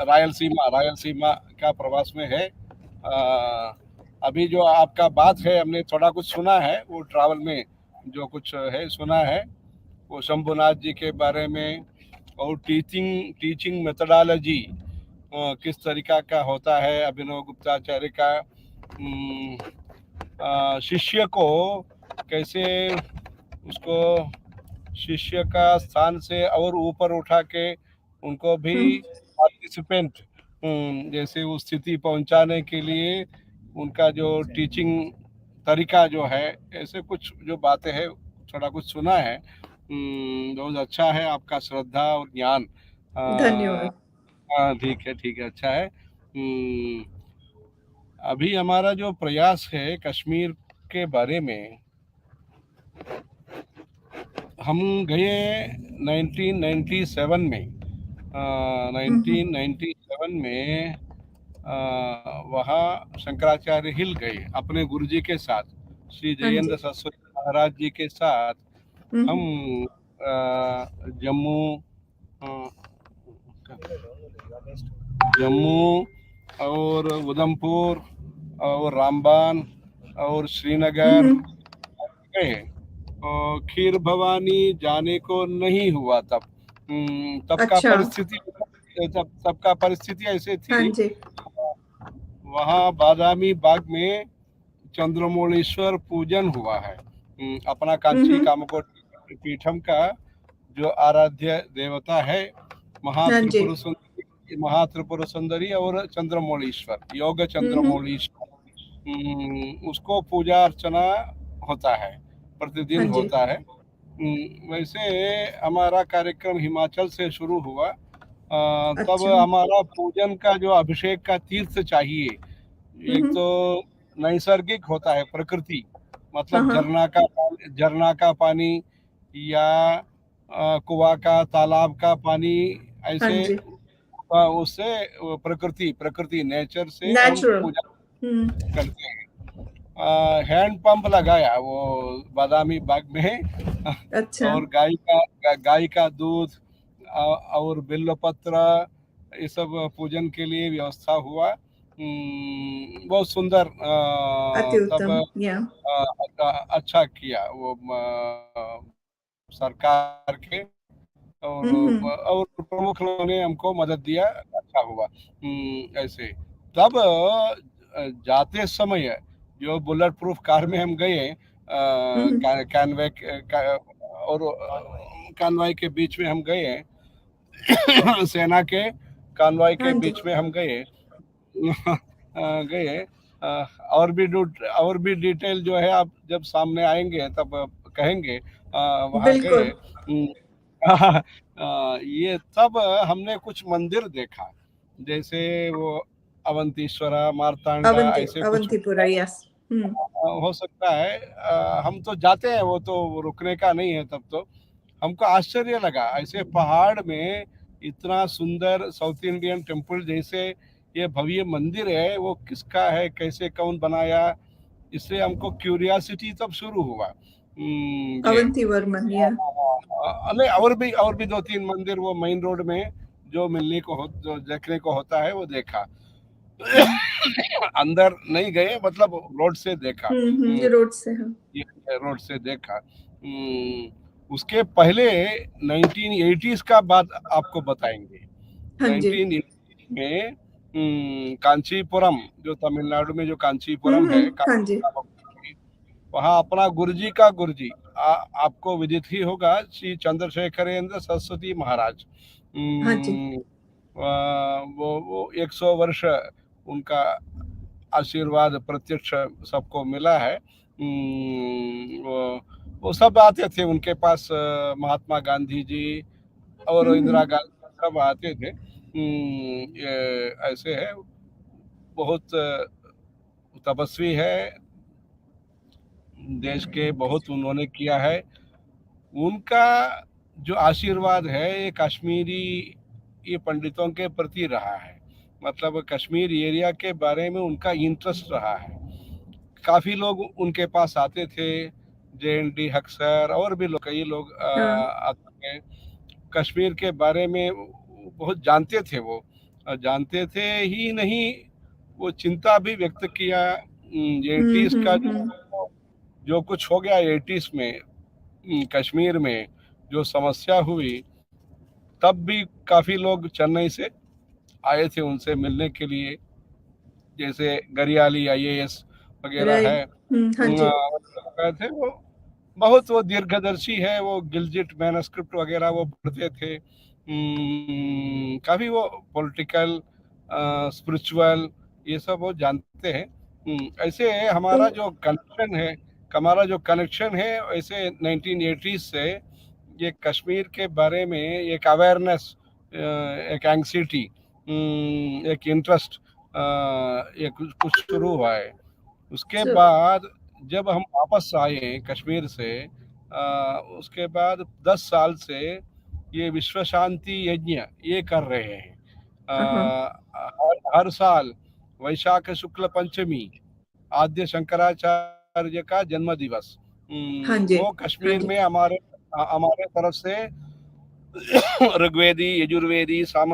रायलसीमा का प्रवास में है अभी जो आपका बात है हमने थोड़ा कुछ सुना है वो ट्रैवल में जो कुछ है सुना है वो शंभुनाथ जी के बारे में और टीचिंग मेथोडोलॉजी किस तरीका का होता है अभिनव गुप्ताचार्य का शिष्य को कैसे उसको शिष्य का स्थान से और ऊपर उठा के उनको भी पार्टिसिपेंट जैसे उस स्थिति पहुंचाने के लिए उनका जो टीचिंग तरीका जो है ऐसे कुछ जो बातें हैं थोड़ा कुछ सुना है बहुत अच्छा है आपका श्रद्धा और ज्ञान धन्यवाद ठीक है अच्छा है अभी हमारा जो प्रयास है कश्मीर के बारे में हम गए 1997 में 1997 में वहाँ शंकराचार्य हिल गए अपने गुरुजी के साथ श्री जयेंद्र सरस्वती महाराज जी के साथ हम जम्मू और उधमपुर और रामबान और श्रीनगर गए खीर भवानी जाने को नहीं हुआ तब का परिस्थिति ऐसे थी वहाँ बादामी बाग में चंद्रमौलेश्वर पूजन हुआ है अपना कांची कामकोट पीठम का जो आराध्य देवता है महात्रिपुर सुंदरी और चंद्रमौलेश्वर योग चंद्रमौलेश्वर उसको पूजा अर्चना होता है प्रतिदिन होता है वैसे हमारा कार्यक्रम हिमाचल से शुरू हुआ तब हमारा पूजन का जो अभिषेक का तीर्थ चाहिए एक तो नैसर्गिक होता है प्रकृति मतलब झरना का पानी या कुआं का तालाब का पानी ऐसे उससे प्रकृति नेचर से हम पूजा करते हैं हैंड पंप लगाया वो बादामी बाग में और गाय का दूध और बिल्व पत्र ये सब पूजन के लिए व्यवस्था हुआ बहुत सुंदर अति तब उत्तम, या अच्छा किया वो सरकार के और प्रमुख लोगों ने हमको मदद दिया, अच्छा हुआ। ऐसे तब जाते समय जो बुलेट प्रूफ कार में हम गए, कैनवे और कानवाई के बीच में हम गए सेना के कानवाई के हाँ जी, बीच में हम गए गए। और भी डिटेल जो है आप जब सामने आएंगे तब कहेंगे। वहाँ गए। बिल्कुल। ये तब हमने कुछ मंदिर देखा, जैसे वो अवंतीश्वरा, मार्तांडा, ऐसे कुछ अवंतीपुरा, यस। हो सकता है। हम तो जाते हैं, वो तो रुकने का नहीं है। तब तो हमको आश्चर्य लगा, ऐसे पहाड़ में इतना सुंदर साउथ इंडियन टेम्पल जैसे ये भव्य मंदिर है, वो किसका है, कैसे, कौन बनाया, इससे हमको क्यूरियासिटी तब शुरू हुआ। ये अवंतीवर्मन, या नहीं, और भी दो तीन मंदिर वो मेन रोड में जो मिलने को जो देखने को होता है वो देखा। अंदर नहीं गए, मतलब रोड से देखा। रोड से, हाँ। ये रोड से देखा। उसके पहले 1980s का बात आपको बताएंगे। हाँ जी। 1980 में कांचीपुरम, जो तमिलनाडु में जो कांचीपुरम है, हाँ जी, वहाँ अपना गुरुजी का गुरुजी आपको विदित ही होगा, श्री चंद्रशेखरेंद्र सरस्वती महाराज। हाँ जी, वो 100 वर्ष उनका आशीर्वाद प्रत्यक्ष सबको मिला है। वो सब आते थे उनके पास, महात्मा गांधी जी और इंदिरा गांधी सब आते थे। ये ऐसे है, बहुत तपस्वी है, देश के बहुत उन्होंने किया है। उनका जो आशीर्वाद है ये कश्मीरी ये पंडितों के प्रति रहा है, मतलब कश्मीर एरिया के बारे में उनका इंटरेस्ट रहा है। काफी लोग उनके पास आते थे, JND हक्सर और भी लोग, कई लोग आते थे। कश्मीर के बारे में बहुत जानते थे वो, जानते थे ही नहीं, वो चिंता भी व्यक्त किया। 80s का जो कुछ हो गया 80s में कश्मीर में जो समस्या हुई, तब भी काफी लोग चेन्नई से आए थे उनसे मिलने के लिए, जैसे गरियाली IAS वगैरह है। हाँ जी, गए थे वो, बहुत वो दीर्घदर्शी है, वो गिलजिट मैनस्क्रिप्ट वगैरह वो पढ़ते थे। काफी वो पॉलिटिकल, स्पिरिचुअल, ये सब वो जानते हैं। ऐसे हमारा जो कनेक्शन है ऐसे 1980s से ये कश्मीर के बारे में एक अवेयरनेस, एक एंग्जाइटी, एक इंटरेस्ट, ये कुछ शुरू हुआ है। उसके बाद जब हम वापस आए कश्मीर से, उसके बाद 10 साल से ये विश्व शांति यज्ञ ये कर रहे हैं। हर साल वैशाख शुक्ल पंचमी आद्य शंकराचार्य का जन्म दिवस, हाँ जी, वो कश्मीर में हमारे तरफ से ऋग्वेदी, यजुर्वेदी, साम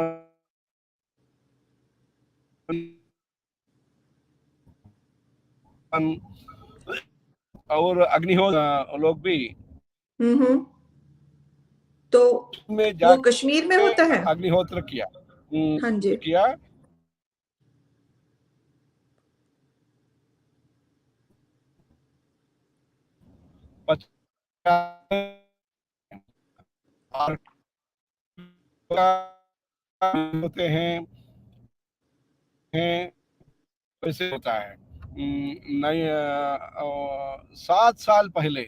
और अग्निहोत्र लोग भी तो में वो कश्मीर में होता है, अग्निहोत्र किया। हाँ जी, किया। होते हैं वैसे होता है। नहीं, 7 साल पहले,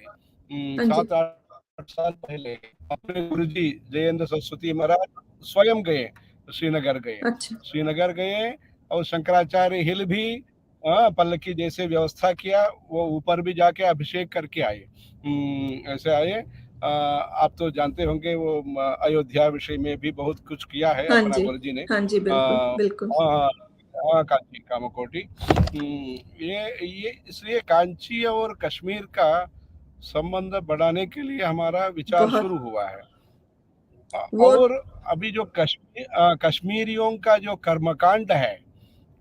7-8 साल पहले अपने गुरुजी जयेंद्र सरस्वती महाराज स्वयं गए, श्रीनगर गए। अच्छा, श्रीनगर गए और शंकराचार्य हिल भी पल्लकी जैसे व्यवस्था किया, वो ऊपर भी जाके अभिषेक करके आए। ऐसे आए। आप तो जानते होंगे वो अयोध्या विषय में भी बहुत कुछ किया है हाँ अपना जी, गुरुजी ने। हाँ जी, बिल्कुल बिल्कुल। कांची कामकोटी। ये इसलिए कांची और कश्मीर का संबंध बढ़ाने के लिए हमारा विचार शुरू हुआ है। और अभी जो कश्मीरियों का जो कर्मकांड है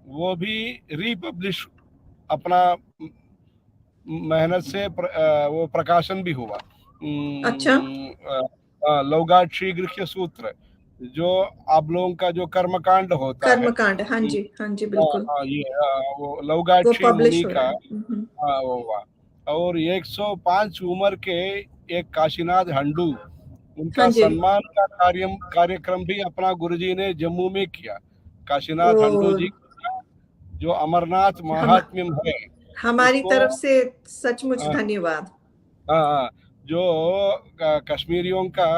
वो भी रीपब्लिश अपना मेहनत से वो प्रकाशन भी हुआ। अच्छा। लौगाट शीघ्र सूत्र, जो आप लोगों का जो कर्मकांड होता है, कर्मकांड, हाँ जी, हाँ जी, बिल्कुल। ये वो लौगाट वो मुनि पब्लिश हो का रहा है। वो हुआ। और 105 उम्र के एक काशीनाथ हंडू, हाँ उनका जी। सम्मान का कार्यक्रम भी अपना गुरुजी ने जम्मू में किया। काशीनाथ हंडू ओ, जी का जो अमरनाथ हम महात्म्यम है, हमारी उसको तरफ से सचमुच हाँ, धन्यवाद। हाँ, जो कश्मीरियों का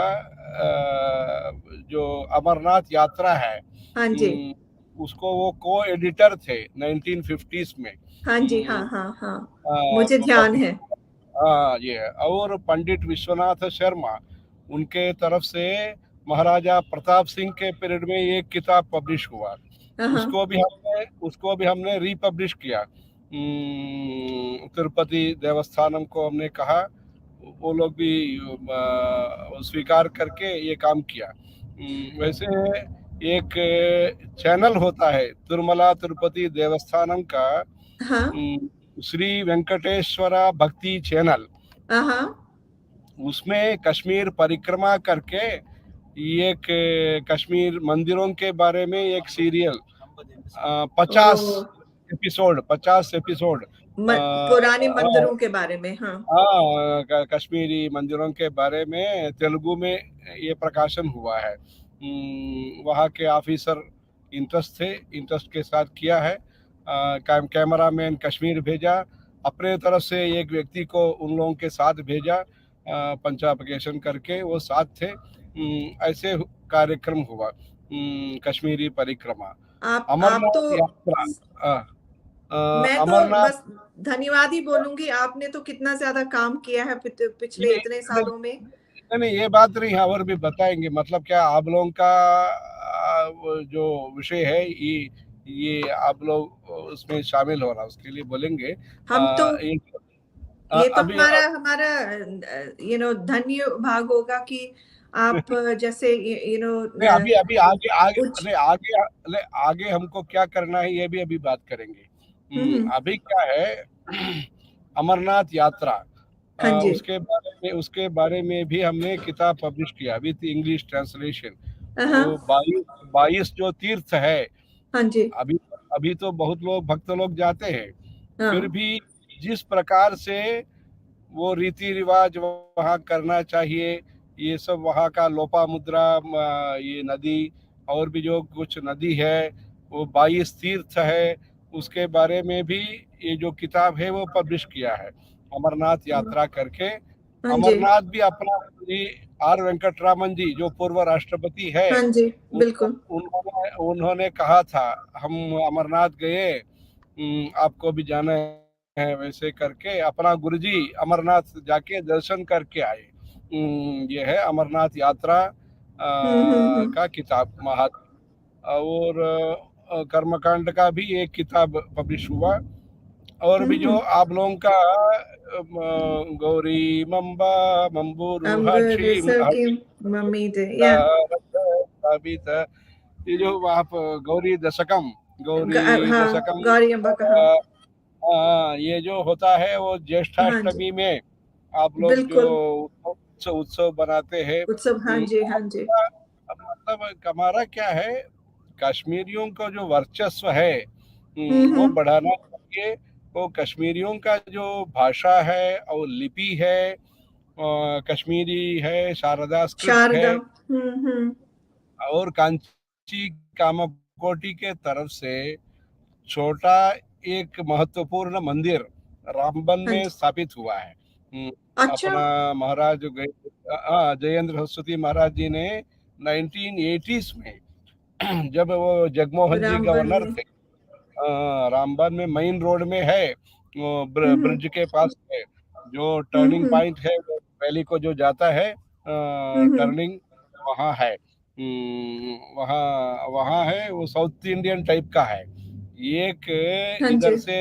जो अमरनाथ यात्रा है, हाँ जी, उसको वो को एडिटर थे 1950s में। हाँ जी, हाँ हाँ हाँ, आ, मुझे ध्यान पब्लिश है। ये और पंडित विश्वनाथ शर्मा, उनके तरफ से महाराजा प्रताप सिंह के पीरियड में ये किताब पब्लिश हुआ। हाँ, उसको भी हमने रीपब्लिश किया। तिरुपति देवस्थानम को हमने कहा, वो लोग भी स्वीकार करके ये काम किया। वैसे एक चैनल होता है तिरुमला तिरुपति देवस्थानम का, हाँ, श्री वेंकटेश्वरा भक्ति चैनल, हाँ, उसमें कश्मीर परिक्रमा करके एक कश्मीर मंदिरों के बारे में एक सीरियल 50 ओ, एपिसोड 50 एपिसोड पुराने मंदिरों के बारे में, हाँ। कश्मीरी मंदिरों के बारे में तेलुगु में ये प्रकाशन हुआ है। वहाँ के ऑफिसर इंटरेस्ट थे, इंटरेस्ट के साथ किया है। कैमरा मैन कश्मीर भेजा, अपने तरफ से एक व्यक्ति को उन लोगों के साथ भेजा, पंचाप्लिकेशन करके वो साथ थे। ऐसे कार्यक्रम हुआ। कश्मीरी परिक्रमा, आप तो, अमरनाथ यात्रा, मैं तो अमरनाथ। बस धन्यवाद ही बोलूंगी। आपने तो कितना ज्यादा काम किया है पिछले ये इतने सालों में। नहीं, ये बात नहीं है, और भी बताएंगे। मतलब क्या आप लोगों का वो जो विषय है, ये आप लोग उसमें शामिल होना, उसके लिए बोलेंगे। हम तो, ये तो अभी हमारा हमारा धन्य भाग होगा कि आप जैसे नहीं, अभी अभी आगे आगे उच्च, नहीं, आगे नहीं, आगे हमको क्या करना है ये भी अभी बात करेंगे। अभी क्या है अमरनाथ यात्रा, हाँ जी, उसके बारे में भी हमने किताब पब्लिश किया विथ इंग्लिश ट्रांसलेशन। हाँ, वो 22 जो तीर्थ है, हाँ जी, अभी अभी तो बहुत लोग भक्त लोग जाते हैं, फिर हाँ, भी जिस प्रकार से वो रीति रिवाज वहाँ करना चाहिए, ये सब वहाँ का लोपामुद्रा, ये नदी और भी जो कुछ नदी है, वो 22 तीर्थ है, उसके बारे में भी ये जो किताब है वो पब्लिश किया है, अमरनाथ यात्रा करके। हाँ जी, अमरनाथ भी अपना जी आर वेंकटरामन जी जो पूर्व राष्ट्रपति है, हाँ जी, बिल्कुल। उन्होंने कहा था हम अमरनाथ गए, आपको भी जाना है, वैसे करके अपना गुरुजी अमरनाथ जाके दर्शन करके आए। ये है अमरनाथ यात्रा हम्म। का किताब महात्मा। और कर्मकांड का भी एक किताब पब्लिश हुआ। और भी जो आप लोगों का गौरी मम्बा मंबूरू हठी की मम्मी दे, या ये जो आप गौरी हाँ, दशकम, गौरी अम्बा का, हाँ, ये जो होता है वो हाँ जी, ज्येष्ठाष्टमी में आप लोग जो बिल्कुल, उत्सव बनाते हैं। उत्सव, हाँ जी, हाँ जी, मतलब हमारा क्या है, कश्मीरियों का जो वर्चस्व है वो हम्म, बढ़ाना चाहिए। वो कश्मीरियों का जो भाषा है और लिपि है, कश्मीरी है, शारदा स्क्रिप्ट है, शारदा, हम्म, और कांची कामाकोटी के तरफ से छोटा एक महत्वपूर्ण मंदिर रामबन हाँ में जी, स्थापित हुआ है। अच्छा, अपना महाराज जयेंद्र सरस्वती महाराज जी ने 1980s में जब वो जगमोहन जी रामबन गवर्नर में, थे, रामबन में मेन रोड में है, वो हम्म, ब्रिज के पास है, जो टर्निंग हम्म, पॉइंट है, वो वैली को जो जाता है हम्म, टर्निंग, वहाँ है। वहाँ वहाँ है, वो साउथ इंडियन टाइप का है। एक हाँ इधर जी, से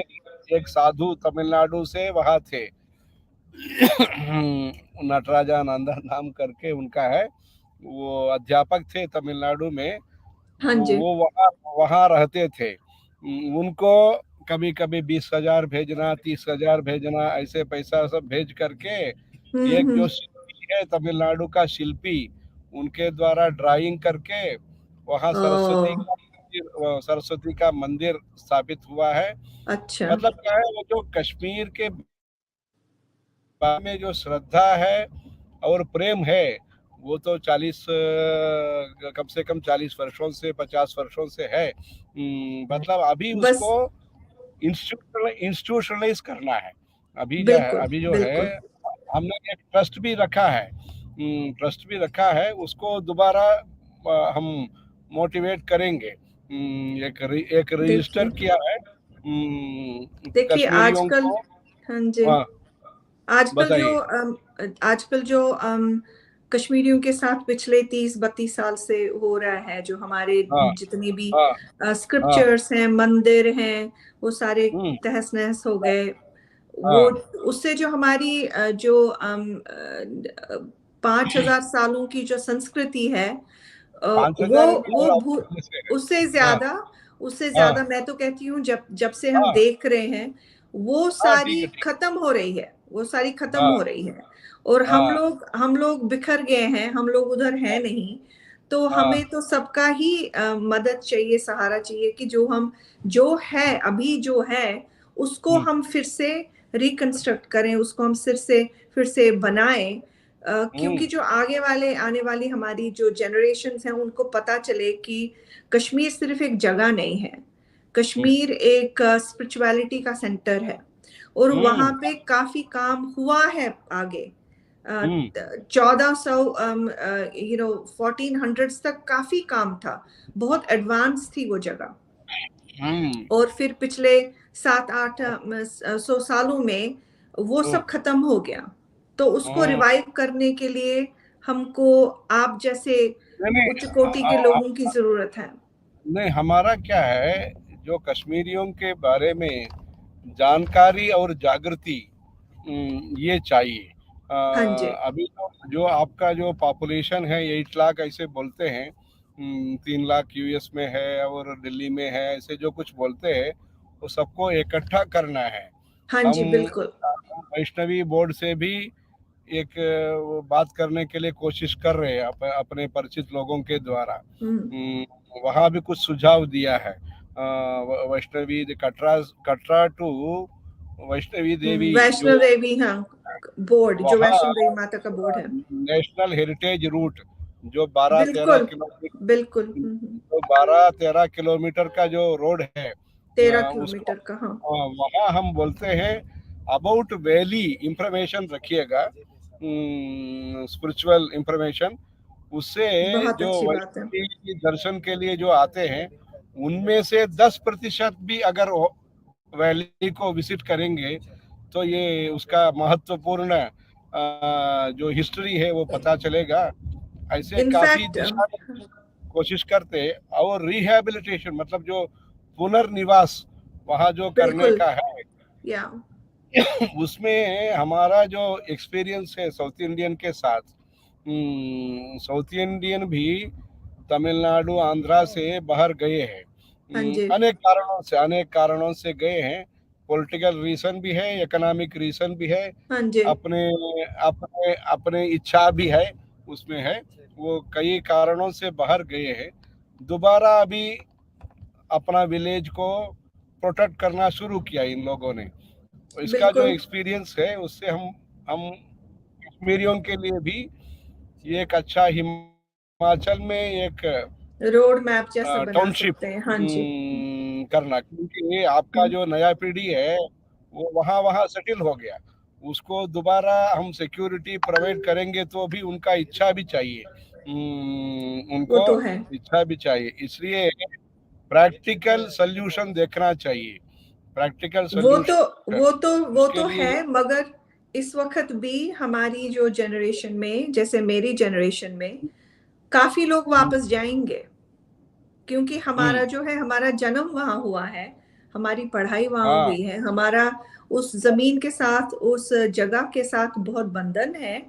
एक साधु तमिलनाडु से वहाँ थे नटराजानंद नाम करके उनका है, वो अध्यापक थे तमिलनाडु में। हाँ जी, वो वहाँ वहाँ रहते थे। उनको कभी कभी 20,000 भेजना, 30,000 भेजना, ऐसे पैसा सब भेज करके एक जो शिल्पी है तमिलनाडु का शिल्पी, उनके द्वारा ड्राइंग करके वहाँ सरस्वती का मंदिर स्थापित हुआ है। अच्छा। मतलब क्या है, वो जो कश्मीर के बारे में जो श्रद्धा है और प्रेम है, वो तो 40 कम से कम 40 वर्षों से 50 वर्षों से है। मतलब अभी बस उसको इंस्टीट्यूशनलाइज करना है। अभी बिल्कुल जो है, बिल्कुल हमने एक ट्रस्ट भी रखा है, उसको दोबारा हम मोटिवेट करेंगे। एक रजिस्टर देखिए किया है देखिए कश्मीरियों आजकल, को। हाँ जी, हाँ, बताइए। आजकल जो कश्मीरियों के साथ पिछले 30-32 साल से हो रहा है, जो हमारे हाँ जितने भी हाँ हाँ स्क्रिप्चर्स हैं, मंदिर हैं, वो सारे हम्म, तहस नहस हो गए। वो हाँ, उससे जो हमारी जो 5,000 सालों की जो संस्कृति है, 5,000 नहीं वो और पहले से है। उससे हाँ ज्यादा हाँ मैं तो कहती हूँ, जब जब से हम हाँ देख रहे हैं, वो हाँ, ठीक सारी है, ठीक खत्म हो रही है, वो सारी खत्म है। हो रही है। और हाँ हम लोग बिखर गए हैं, हम लोग उधर हैं नहीं। तो हाँ हमें तो सबका ही मदद चाहिए, सहारा चाहिए, कि जो है अभी जो है, उसको हम्म, हम फिर से रिकंस्ट्रक्ट करें, उसको हम फिर से बनाएं। क्योंकि हम्म, जो आने वाली हमारी जो जनरेशन्स हैं, उनको पता चले कि कश्मीर सिर्फ एक जगह नहीं है, हम्म, कश्मीर एक स्पिरिचुअलिटी का सेंटर है। और वहां हम्म, पे काफी काम हुआ है आगे। हम्म, 1400 1400 तक काफी काम था, बहुत एडवांस थी वो जगह। हम्म, और फिर पिछले 7-8 सालों में वो हम्म, सब खत्म हो गया। तो उसको हम्म। रिवाइव करने के लिए हमको आप जैसे नहीं नहीं, उच्च कोटि के लोगों की जरूरत है। नहीं, हमारा क्या है, जो कश्मीरियों के बारे में जानकारी और जागृति, ये चाहिए। हाँ जी, अभी जो आपका जो पॉपुलेशन है 8 लाख ऐसे बोलते हैं, 3 लाख यूएस में है और दिल्ली में है, ऐसे जो कुछ बोलते हैं, वो सबको इकट्ठा करना है। हाँ हम जी, बिल्कुल। वैष्णवी बोर्ड से भी एक वो बात करने के लिए कोशिश कर रहे हैं, अपने परिचित लोगों के द्वारा। वहाँ भी कुछ सुझाव दिया है। वैष्णवी कटरा टू वैष्णवी देवी जो वैष्णो देवी, हाँ, बोर्ड जो वहाँ वैष्णो देवी माता का बोर्ड है। नेशनल हेरिटेज रूट जो 12-13 बिल्कुल किलोमीटर बिल्कुल। जो 12-13 किलोमीटर का जो रोड है, 13 किलोमीटर उसको का, हाँ। वहाँ हम बोलते हैं अबाउट वैली इंफॉर्मेशन रखिएगा, स्पिरिचुअल इंफॉर्मेशन। उससे बहुत जो अच्छी बात है। वैष्णवी के दर्शन के लिए जो आते हैं, उनमें से 10% भी अगर वैली को विजिट करेंगे, तो ये उसका महत्वपूर्ण जो हिस्ट्री है वो पता चलेगा। ऐसे काफी इनफैक्ट दिशा में कोशिश करते हैं। और रिहैबिलिटेशन मतलब जो पुनर्निवास वहाँ जो करने बिल्कुल, का है, या उसमें हमारा जो एक्सपीरियंस है साउथ इंडियन के साथ, साउथ इंडियन भी तमिलनाडु आंध्रा से बाहर गए हैं। हाँ जी, अनेक कारणों से गए हैं। पॉलिटिकल रीजन भी है, इकोनॉमिक रीजन भी है, हाँ जी, अपने अपने अपने इच्छा भी है, उसमें है। वो कई कारणों से बाहर गए हैं। दोबारा अभी अपना विलेज को प्रोटेक्ट करना शुरू किया इन लोगों ने। तो इसका जो बिल्कुल। एक्सपीरियंस है, उससे हम कश्मीरियों के लिए भी ये एक अच्छा हिमाचल में एक रोड मैप जैसा बना टाउनशिप सकते हैं, हाँ जी। करना, क्योंकि आपका हम्म, जो नया पीढ़ी है वो वहाँ वहाँ सेटल हो गया। उसको दोबारा हम सिक्योरिटी प्रोवाइड करेंगे तो भी उनका इच्छा भी चाहिए, वो उनको तो है। इच्छा भी चाहिए। इसलिए प्रैक्टिकल सल्यूशन देखना चाहिए, प्रैक्टिकल वो तो सल्यूशन वो उसके तो लिए। है, मगर इस वक्त भी हमारी जो जनरेशन में, जैसे मेरी जनरेशन में, काफी लोग हम्म, वापस जाएंगे। क्योंकि हमारा हम्म, जो है, हमारा जन्म वहां हुआ है, हमारी पढ़ाई वहां हाँ हुई है, हमारा उस जमीन के साथ, उस जगह के साथ बहुत बंधन है।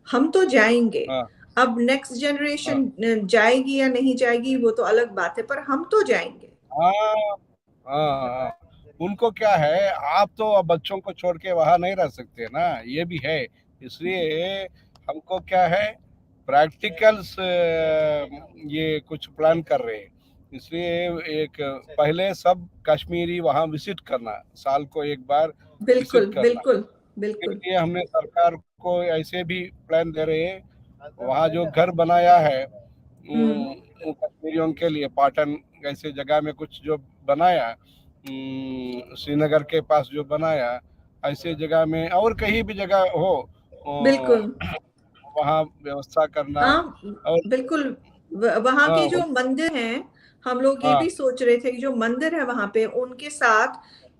हम तो जाएंगे। हाँ अब नेक्स्ट हाँ जनरेशन जाएगी या नहीं जाएगी, वो तो अलग बात है, पर हम तो जाएंगे। हाँ हाँ, उनको क्या है, आप तो अब बच्चों को छोड़ के वहां नहीं रह सकते ना, ये भी है। इसलिए हमको क्या है, प्रैक्टिकल्स ये कुछ प्लान कर रहे हैं। इसलिए एक पहले सब कश्मीरी वहां विजिट करना, साल को एक बार विजिट बिल्कुल करना। बिल्कुल इसके बिल्कुल। लिए हमने सरकार को ऐसे भी प्लान दे रहे हैं, वहाँ जो घर बनाया है उन कश्मीरियों के लिए, पाटन ऐसे जगह में कुछ जो बनाया, श्रीनगर के पास जो बनाया, ऐसे जगह में और कहीं भी जगह हो बिल्कुल वहाँ व्यवस्था करना। हाँ और बिल्कुल। वहाँ के जो मंदिर हैं, हम लोग ये हाँ भी सोच रहे थे कि जो मंदिर है वहां पे उनके साथ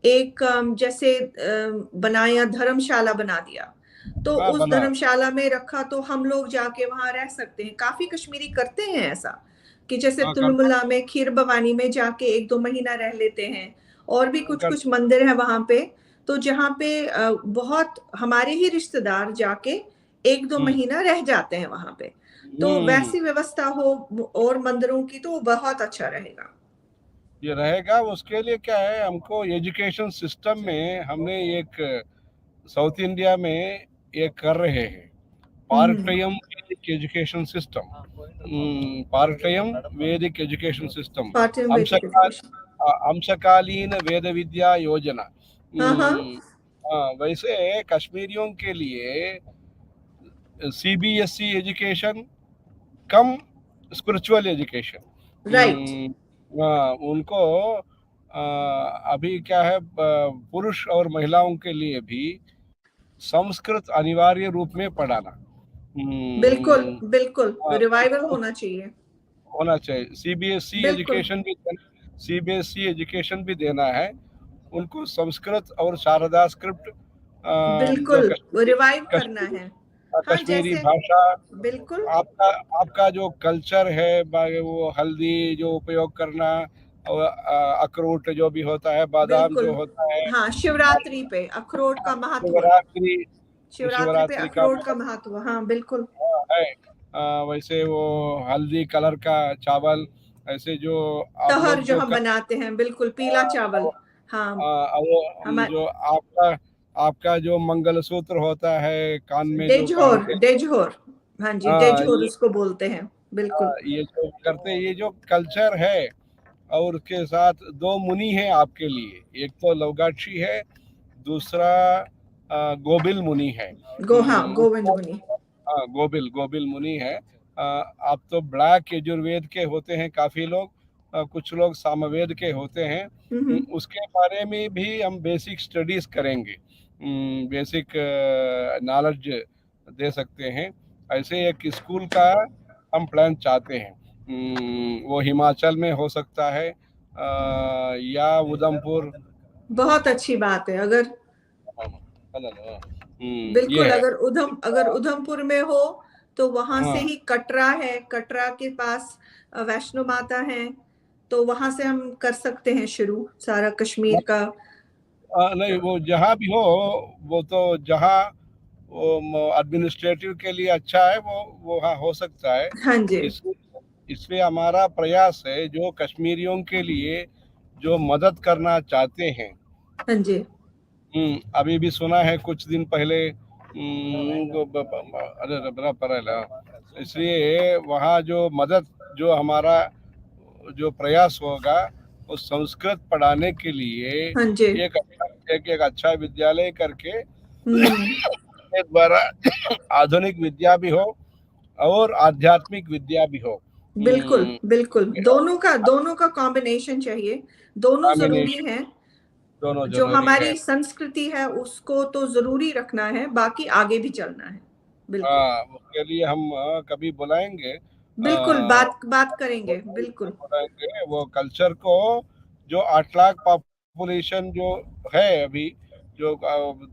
एक जैसे बनाया, धर्मशाला बना दिया, तो हाँ उस बना। धर्मशाला में रखा तो हम लोग जाके वहां रह सकते हैं। काफी कश्मीरी करते हैं ऐसा कि जैसे हाँ करना तुलमुला में, खीर भवानी में जाके 1-2 महीना रह लेते हैं। और भी कुछ कर, कुछ मंदिर है वहां पे, तो जहाँ पे बहुत हमारे ही रिश्तेदार जाके 1-2 महीना रह जाते हैं वहां पे। तो वैसी व्यवस्था हो और मंदिरों की, तो बहुत अच्छा रहेगा। ये रहेगा। उसके लिए क्या है, हमको एजुकेशन सिस्टम में हमने एक साउथ इंडिया में एक कर रहे हैं, पार्टयम वैदिक एजुकेशन सिस्टम, पार्टयम वैदिक एजुकेशन सिस्टम, पाठ्यक्रम वैदिक अंशकाल एजुकेशन। अंशकालीन वेद विद्या योजना। हाँ हाँ वैसे कश्मीरियों के लिए सीबीएसई एजुकेशन कम स्पिरिचुअल एजुकेशन, राइट उनको अभी क्या है, पुरुष और महिलाओं के लिए भी संस्कृत अनिवार्य रूप में पढ़ाना बिल्कुल बिल्कुल रिवाइवल उनको होना चाहिए। होना चाहिए। सीबीएसई बिल्कुल एजुकेशन भी सीबीएसई एजुकेशन भी देना है उनको, संस्कृत और शारदा स्क्रिप्ट, जो बिल्कुल कश्मीरी रिवाइव करना कश्मीरी है। हाँ कश्मीरी जैसे भाषा, बिल्कुल आपका आपका जो कल्चर है, वो हल्दी जो उपयोग करना, और अखरोट जो भी होता है, बादाम जो बिल्कुल। होता है, हाँ शिवरात्रि पे अखरोट का महत्व, शिवरात्रि शिवरात्रि पे शिवरात्रि का अखरोट का महत्व, हाँ बिल्कुल। है। वैसे वो हल्दी कलर का चावल, ऐसे जो आप तहर लोग जो जो हम कर, बनाते हैं, बिल्कुल पीला चावल। हाँ वो हमारे जो आपका आपका जो मंगलसूत्र होता है कान में जो डेजहोर, पहनते हैं, डेजहोर, हाँ जी डेजहोर ये उसको बोलते हैं। बिल्कुल ये जो करते हैं, ये जो कल्चर है। और उसके साथ दो मुनि हैं आपके लिए, एक तो लवगाक्षी है, दूसरा गोबिल मुनि है। हाँ गोविंद उसको मुनि। हाँ, गोबिल गोबिल मुनि है। आप तो ब्लैक यजुर्वेद के होते हैं काफी लोग, कुछ लोग सामवेद के होते हैं। उसके बारे में भी हम बेसिक स्टडीज करेंगे, बेसिक नॉलेज दे सकते हैं। ऐसे एक स्कूल का हम प्लान चाहते हैं। वो हिमाचल में हो सकता है, या उधमपुर। बहुत अच्छी बात है। अगर ये बिल्कुल है। अगर उधमपुर में हो तो वहां से हाँ ही कटरा है, कटरा के पास वैष्णो माता है, तो वहां से हम कर सकते हैं शुरू सारा कश्मीर का। नहीं, वो जहाँ भी हो, वो तो जहाँ वो एडमिनिस्ट्रेटिव के लिए अच्छा है, वो वहाँ हो सकता है। हाँ जी इस इसलिए हमारा प्रयास है, जो कश्मीरियों के लिए जो मदद करना चाहते हैं। हाँ जी अभी भी सुना है कुछ दिन पहले, अरे बड़ा पड़ा, इसलिए वहाँ जो मदद, जो हमारा जो प्रयास होगा, उस संस्कृत पढ़ाने के लिए हाँ जी एक अच्छा विद्यालय करके हम्म के द्वारा आधुनिक विद्या भी हो और आध्यात्मिक विद्या भी हो। बिल्कुल बिल्कुल दोनों का कॉम्बिनेशन चाहिए। दोनों जरूरी कॉम्बिनेशन है। दोनों जो जरूरी है। हमारी संस्कृति है उसको तो जरूरी रखना है, बाकी आगे भी चलना है। बिल्कुल हाँ, उसके लिए हम कभी बुलाएंगे, बिल्कुल बात करेंगे बिल्कुल। बुलाएंगे वो कल्चर को, जो 8 लाख पॉपुलेशन जो है अभी, जो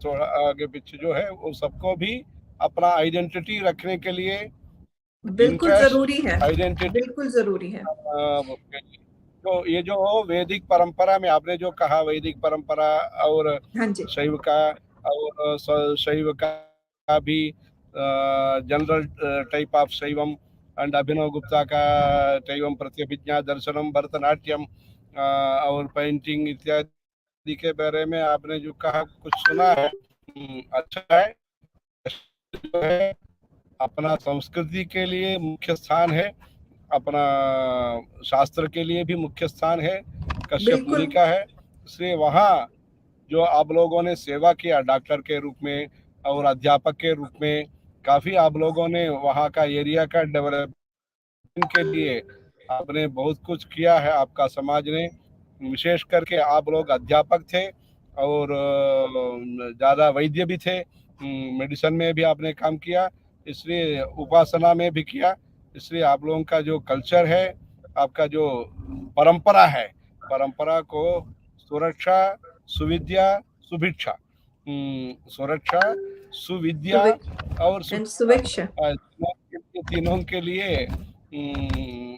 थोड़ा आगे पीछे जो है, वो सबको भी अपना आइडेंटिटी रखने के लिए, बिल्कुल इंटरेस्ट, जरूरी है। आइडेंटिटी, बिल्कुल जरूरी है। तो ये जो वैदिक परंपरा में आपने जो कहा, वैदिक परंपरा और हाँ जी शैव का, और शैव का भी जनरल टाइप ऑफ शैवम, एंड अभिनव गुप्ता का शैवम प्रत्यभिज्ञा दर्शनम भरतनाट्यम, और पेंटिंग इत्यादि के बारे में आपने जो कहा कुछ सुना है, अच्छा है। जो है अपना संस्कृति के लिए मुख्य स्थान है, अपना शास्त्र के लिए भी मुख्य स्थान है, कश्यप मुनि का है। इसलिए वहाँ जो आप लोगों ने सेवा किया डॉक्टर के रूप में और अध्यापक के रूप में, काफी आप लोगों ने वहाँ का एरिया का डेवलपमेंट के लिए आपने बहुत कुछ किया है। आपका समाज ने, विशेष करके आप लोग अध्यापक थे और ज़्यादा वैद्य भी थे, मेडिसिन में भी आपने काम किया, इसलिए उपासना में भी किया। इसलिए आप लोगों का जो कल्चर है, आपका जो परंपरा है, परंपरा को सुरक्षा, सुविद्या, सुभिक्षा, सुरक्षा, सुविद्या और सुभिक्षा, तीनों के लिए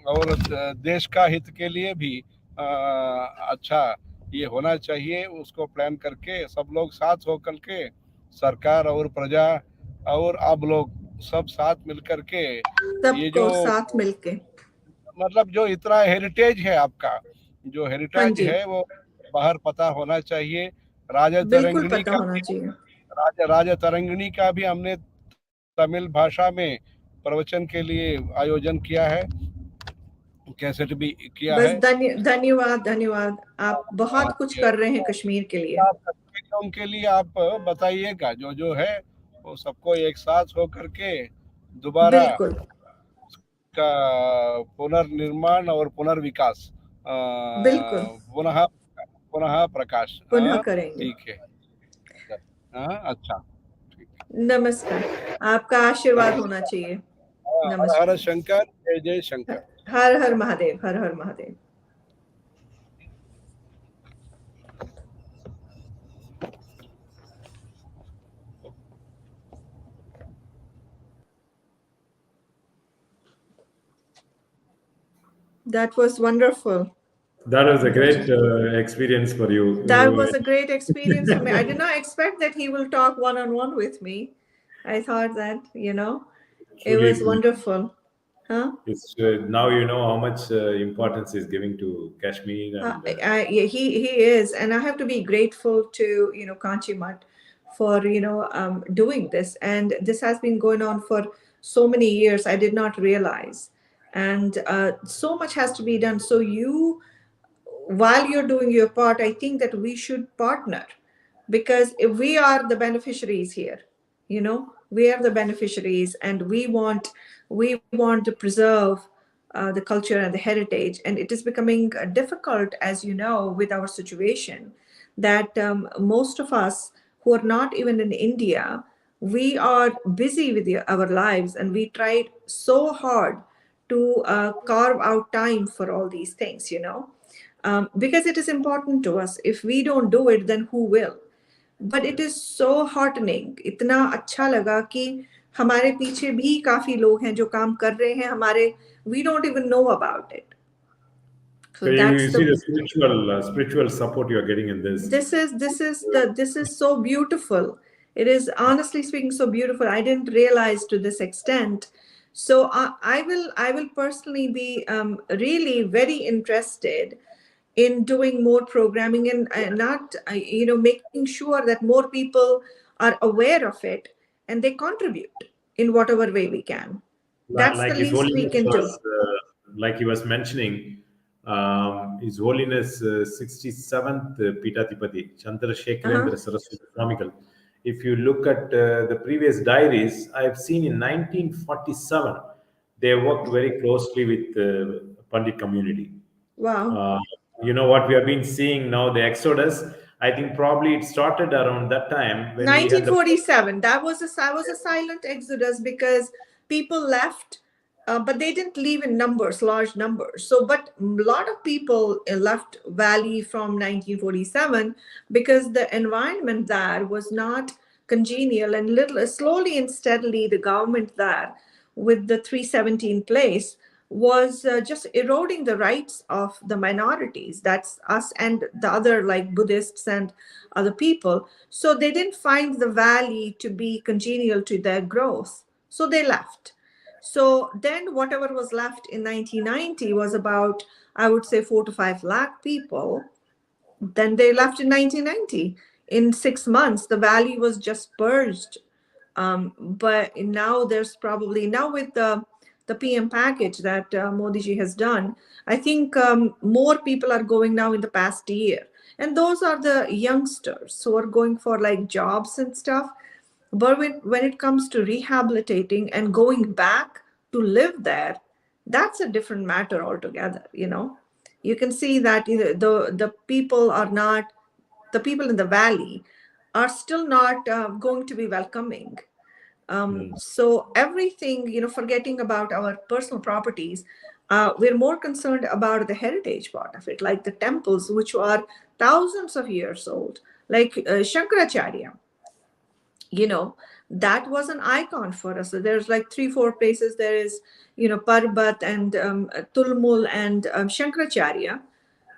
और देश का हित के लिए भी अच्छा ये होना चाहिए। उसको प्लान करके सब लोग साथ होकर के, सरकार और प्रजा और आप लोग सब साथ मिलकर के, ये जो साथ मिलके, मतलब जो इतना हेरिटेज है आपका, जो हेरिटेज है वो बाहर पता होना चाहिए। राजा तरंगिणी का होना चाहिए। राजा तरंगिणी का भी हमने तमिल भाषा में प्रवचन के लिए आयोजन किया है, कैसेट भी किया है। धन्यवाद, धन्यवाद। आप बहुत कुछ कर रहे हैं कश्मीर के लिए। उनके लिए आप बताइएगा, जो जो है वो सबको एक साथ होकर के दोबारा का पुनर्निर्माण और पुनर्विकास, पुनः प्रकाश करेंगे। ठीक है, अच्छा, नमस्कार, आपका आशीर्वाद होना चाहिए। नमस्कार। हर शंकर, जय जय शंकर। हर हर महादेव, हर हर Mahadev. That was wonderful. That was a great experience for you. That was a great experience for me. I did not expect that he will talk one-on-one with me. I thought that, it was wonderful. Huh? It's, now you know how much importance he's giving to Kashmir. And, he is, and I have to be grateful to Kanchi Mutt for doing this. And this has been going on for so many years. I did not realize, and so much has to be done. So while you're doing your part, I think that we should partner, because if we are the beneficiaries here, we are the beneficiaries, and we want to preserve the culture and the heritage. And it is becoming difficult, as you know, with our situation, that most of us who are not even in India, we are busy with our lives, and we tried so hard to carve out time for all these things, because it is important to us. If we don't do it, then who will? But it is so heartening. इतना अच्छा लगा कि हमारे पीछे भी काफी लोग हैं जो काम कर रहे हैं हमारे, we don't even know about it. So you see the spiritual support you are getting in this. This is so beautiful. It is, honestly speaking, so beautiful. I didn't realize to this extent. So I will personally be really very interested in doing more programming, and not making sure that more people are aware of it and they contribute in whatever way we can. That's like the least we can do. Like he was mentioning, His Holiness 67th Pitathipati Chandrasekharendra Saraswati Swamigal. If you look at the previous diaries, I have seen in 1947 they worked very closely with Pandit community. Wow. What we have been seeing now, the exodus, I think probably it started around that time. When 1947, that was a silent exodus, because people left, but they didn't leave in numbers, large numbers. So, but a lot of people left Valley from 1947 because the environment there was not congenial, and slowly and steadily the government there with the 317 place was just eroding the rights of the minorities. That's us and the other, like Buddhists and other people. So they didn't find the valley to be congenial to their growth. So they left. So then whatever was left in 1990 was about, I would say, 4 to 5 lakh people. Then they left in 1990. In 6 months, the valley was just purged. But now there's probably, now with the PM package that Modi ji has done, I think more people are going now in the past year. And those are the youngsters who are going for like jobs and stuff. But when it comes to rehabilitating and going back to live there, that's a different matter altogether, you know. You can see that the people are not, the people in the valley are still not going to be welcoming. So everything, you know, forgetting about our personal properties, we're more concerned about the heritage part of it, like the temples, which are thousands of years old, like Shankaracharya, you know, that was an icon for us. So there's like 3-4 places. There is, you know, Parbat and Tulmul and Shankaracharya,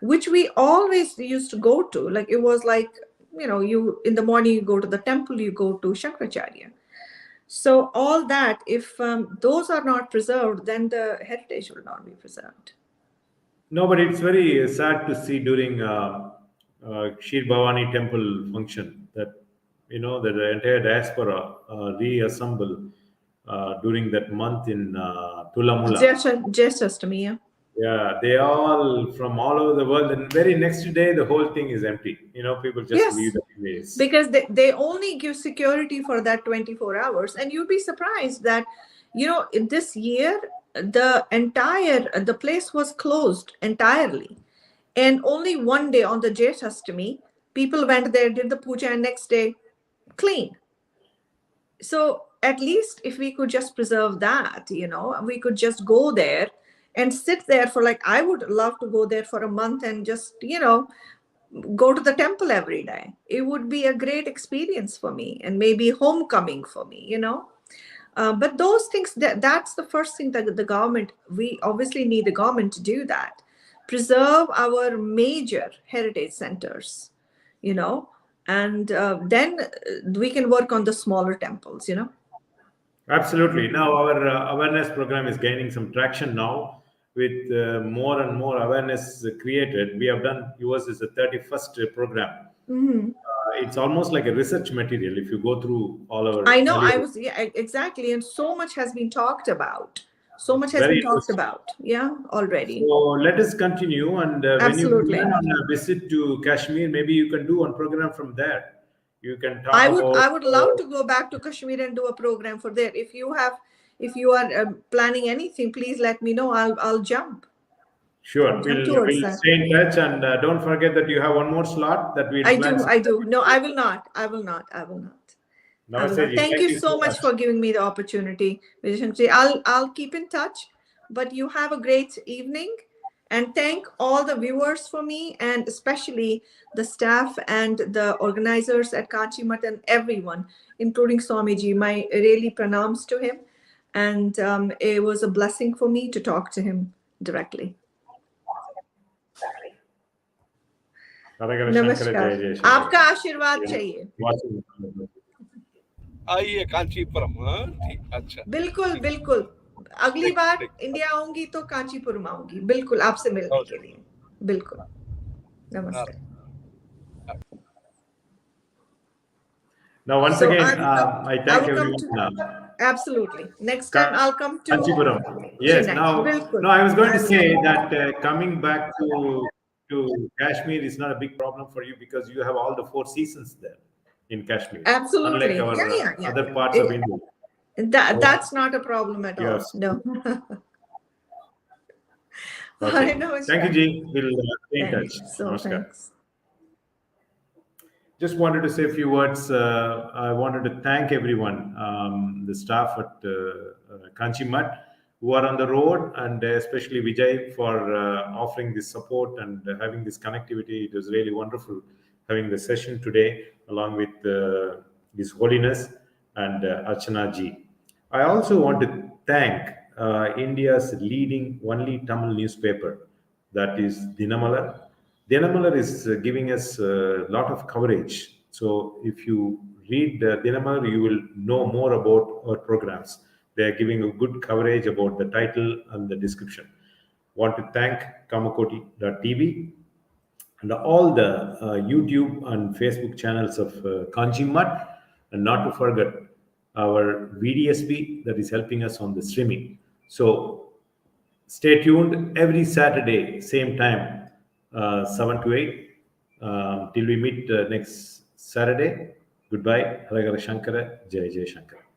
which we always used to go to. Like it was like, you know, you in the morning you go to the temple, you go to Shankaracharya. So all that, if those are not preserved, then the heritage will not be preserved. No, but it's very sad to see during Shir Bhavani temple function that, you know, that the entire diaspora reassemble during that month in Tulamula. Jeshastami, yeah. Yeah, they all from all over the world, and very next day the whole thing is empty. You know, people just Yes, leave the place. because they only give security for that 24 hours. And you'd be surprised that, you know, in this year, the place was closed entirely. And only one day on the Jeshastami, people went there, did the puja, and next day, clean. So at least if we could just preserve that, you know, we could just go there and sit there for, like, I would love to go there for a month and just, you know, go to the temple every day. It would be a great experience for me, and maybe homecoming for me, you know. But those things, that's the first thing that the government, we obviously need the government to do that. Preserve our major heritage centers, you know, and then we can work on the smaller temples, you know. Absolutely. Now our awareness program is gaining some traction now with more and more awareness created. We have done, yours is the 31st program. Mm-hmm. It's almost like a research material if you go through all our. I know, earlier- yeah, exactly. And so much has been talked about. So much has Very been talked interesting. about. Yeah, already. So let us continue. And when you Absolutely. plan on a visit to Kashmir, maybe you can do one program from there. You can talk I about. would love to go back to Kashmir and do a program for there. If you are planning anything, please let me know. I'll jump. Sure, I'll jump towards we'll that. stay in touch, and don't forget that you have one more slot that we. I do. No, I will not. Namaste ji. Thank you so much for giving me the opportunity, Vijay. I'll keep in touch, but you have a great evening, and thank all the viewers for me, and especially the staff and the organizers at Kanchi Math and everyone, including Swamiji. My really pranams to him, and it was a blessing for me to talk to him directly. नमस्कार, आपका आशीर्वाद चाहिए. आइए कांचीपुरम. हाँ, ठीक, अच्छा. बिल्कुल बिल्कुल. अगली बार इंडिया आऊंगी तो कांचीपुरम आऊंगी, बिल्कुल आपसे मिलने के लिए. बिल्कुल. नमस्कार. Now, once again, I thank everyone. Absolutely. Next time I'll come to Kanchipuram. Yes. Now, no, I was going to say that coming back to Kashmir is not a big problem for you because you have all the 4 seasons there in Kashmir. Absolutely. Unlike our other parts of India. That's not a problem at all. Yes. No. Okay. Thank you, Ji. We'll stay in touch. So thanks. Just wanted to say a few words. I wanted to thank everyone, the staff at Kanchi Math who are on the road, and especially Vijay for offering this support and having this connectivity. It was really wonderful having the session today along with His Holiness and Archana ji. I also want to thank India's leading only Tamil newspaper, that is Dinamalar. Dinamalar is giving us a lot of coverage. So if you read Dinamalar, you will know more about our programs. They are giving a good coverage about the title and the description. Want to thank Kamakoti.tv and all the YouTube and Facebook channels of Kanji Mutt, and not to forget our VDSP that is helping us on the streaming. So stay tuned every Saturday, same time, 7 to 8. Till we meet next Saturday. Goodbye. Hare Hare Shankara. Jai Jai Shankara.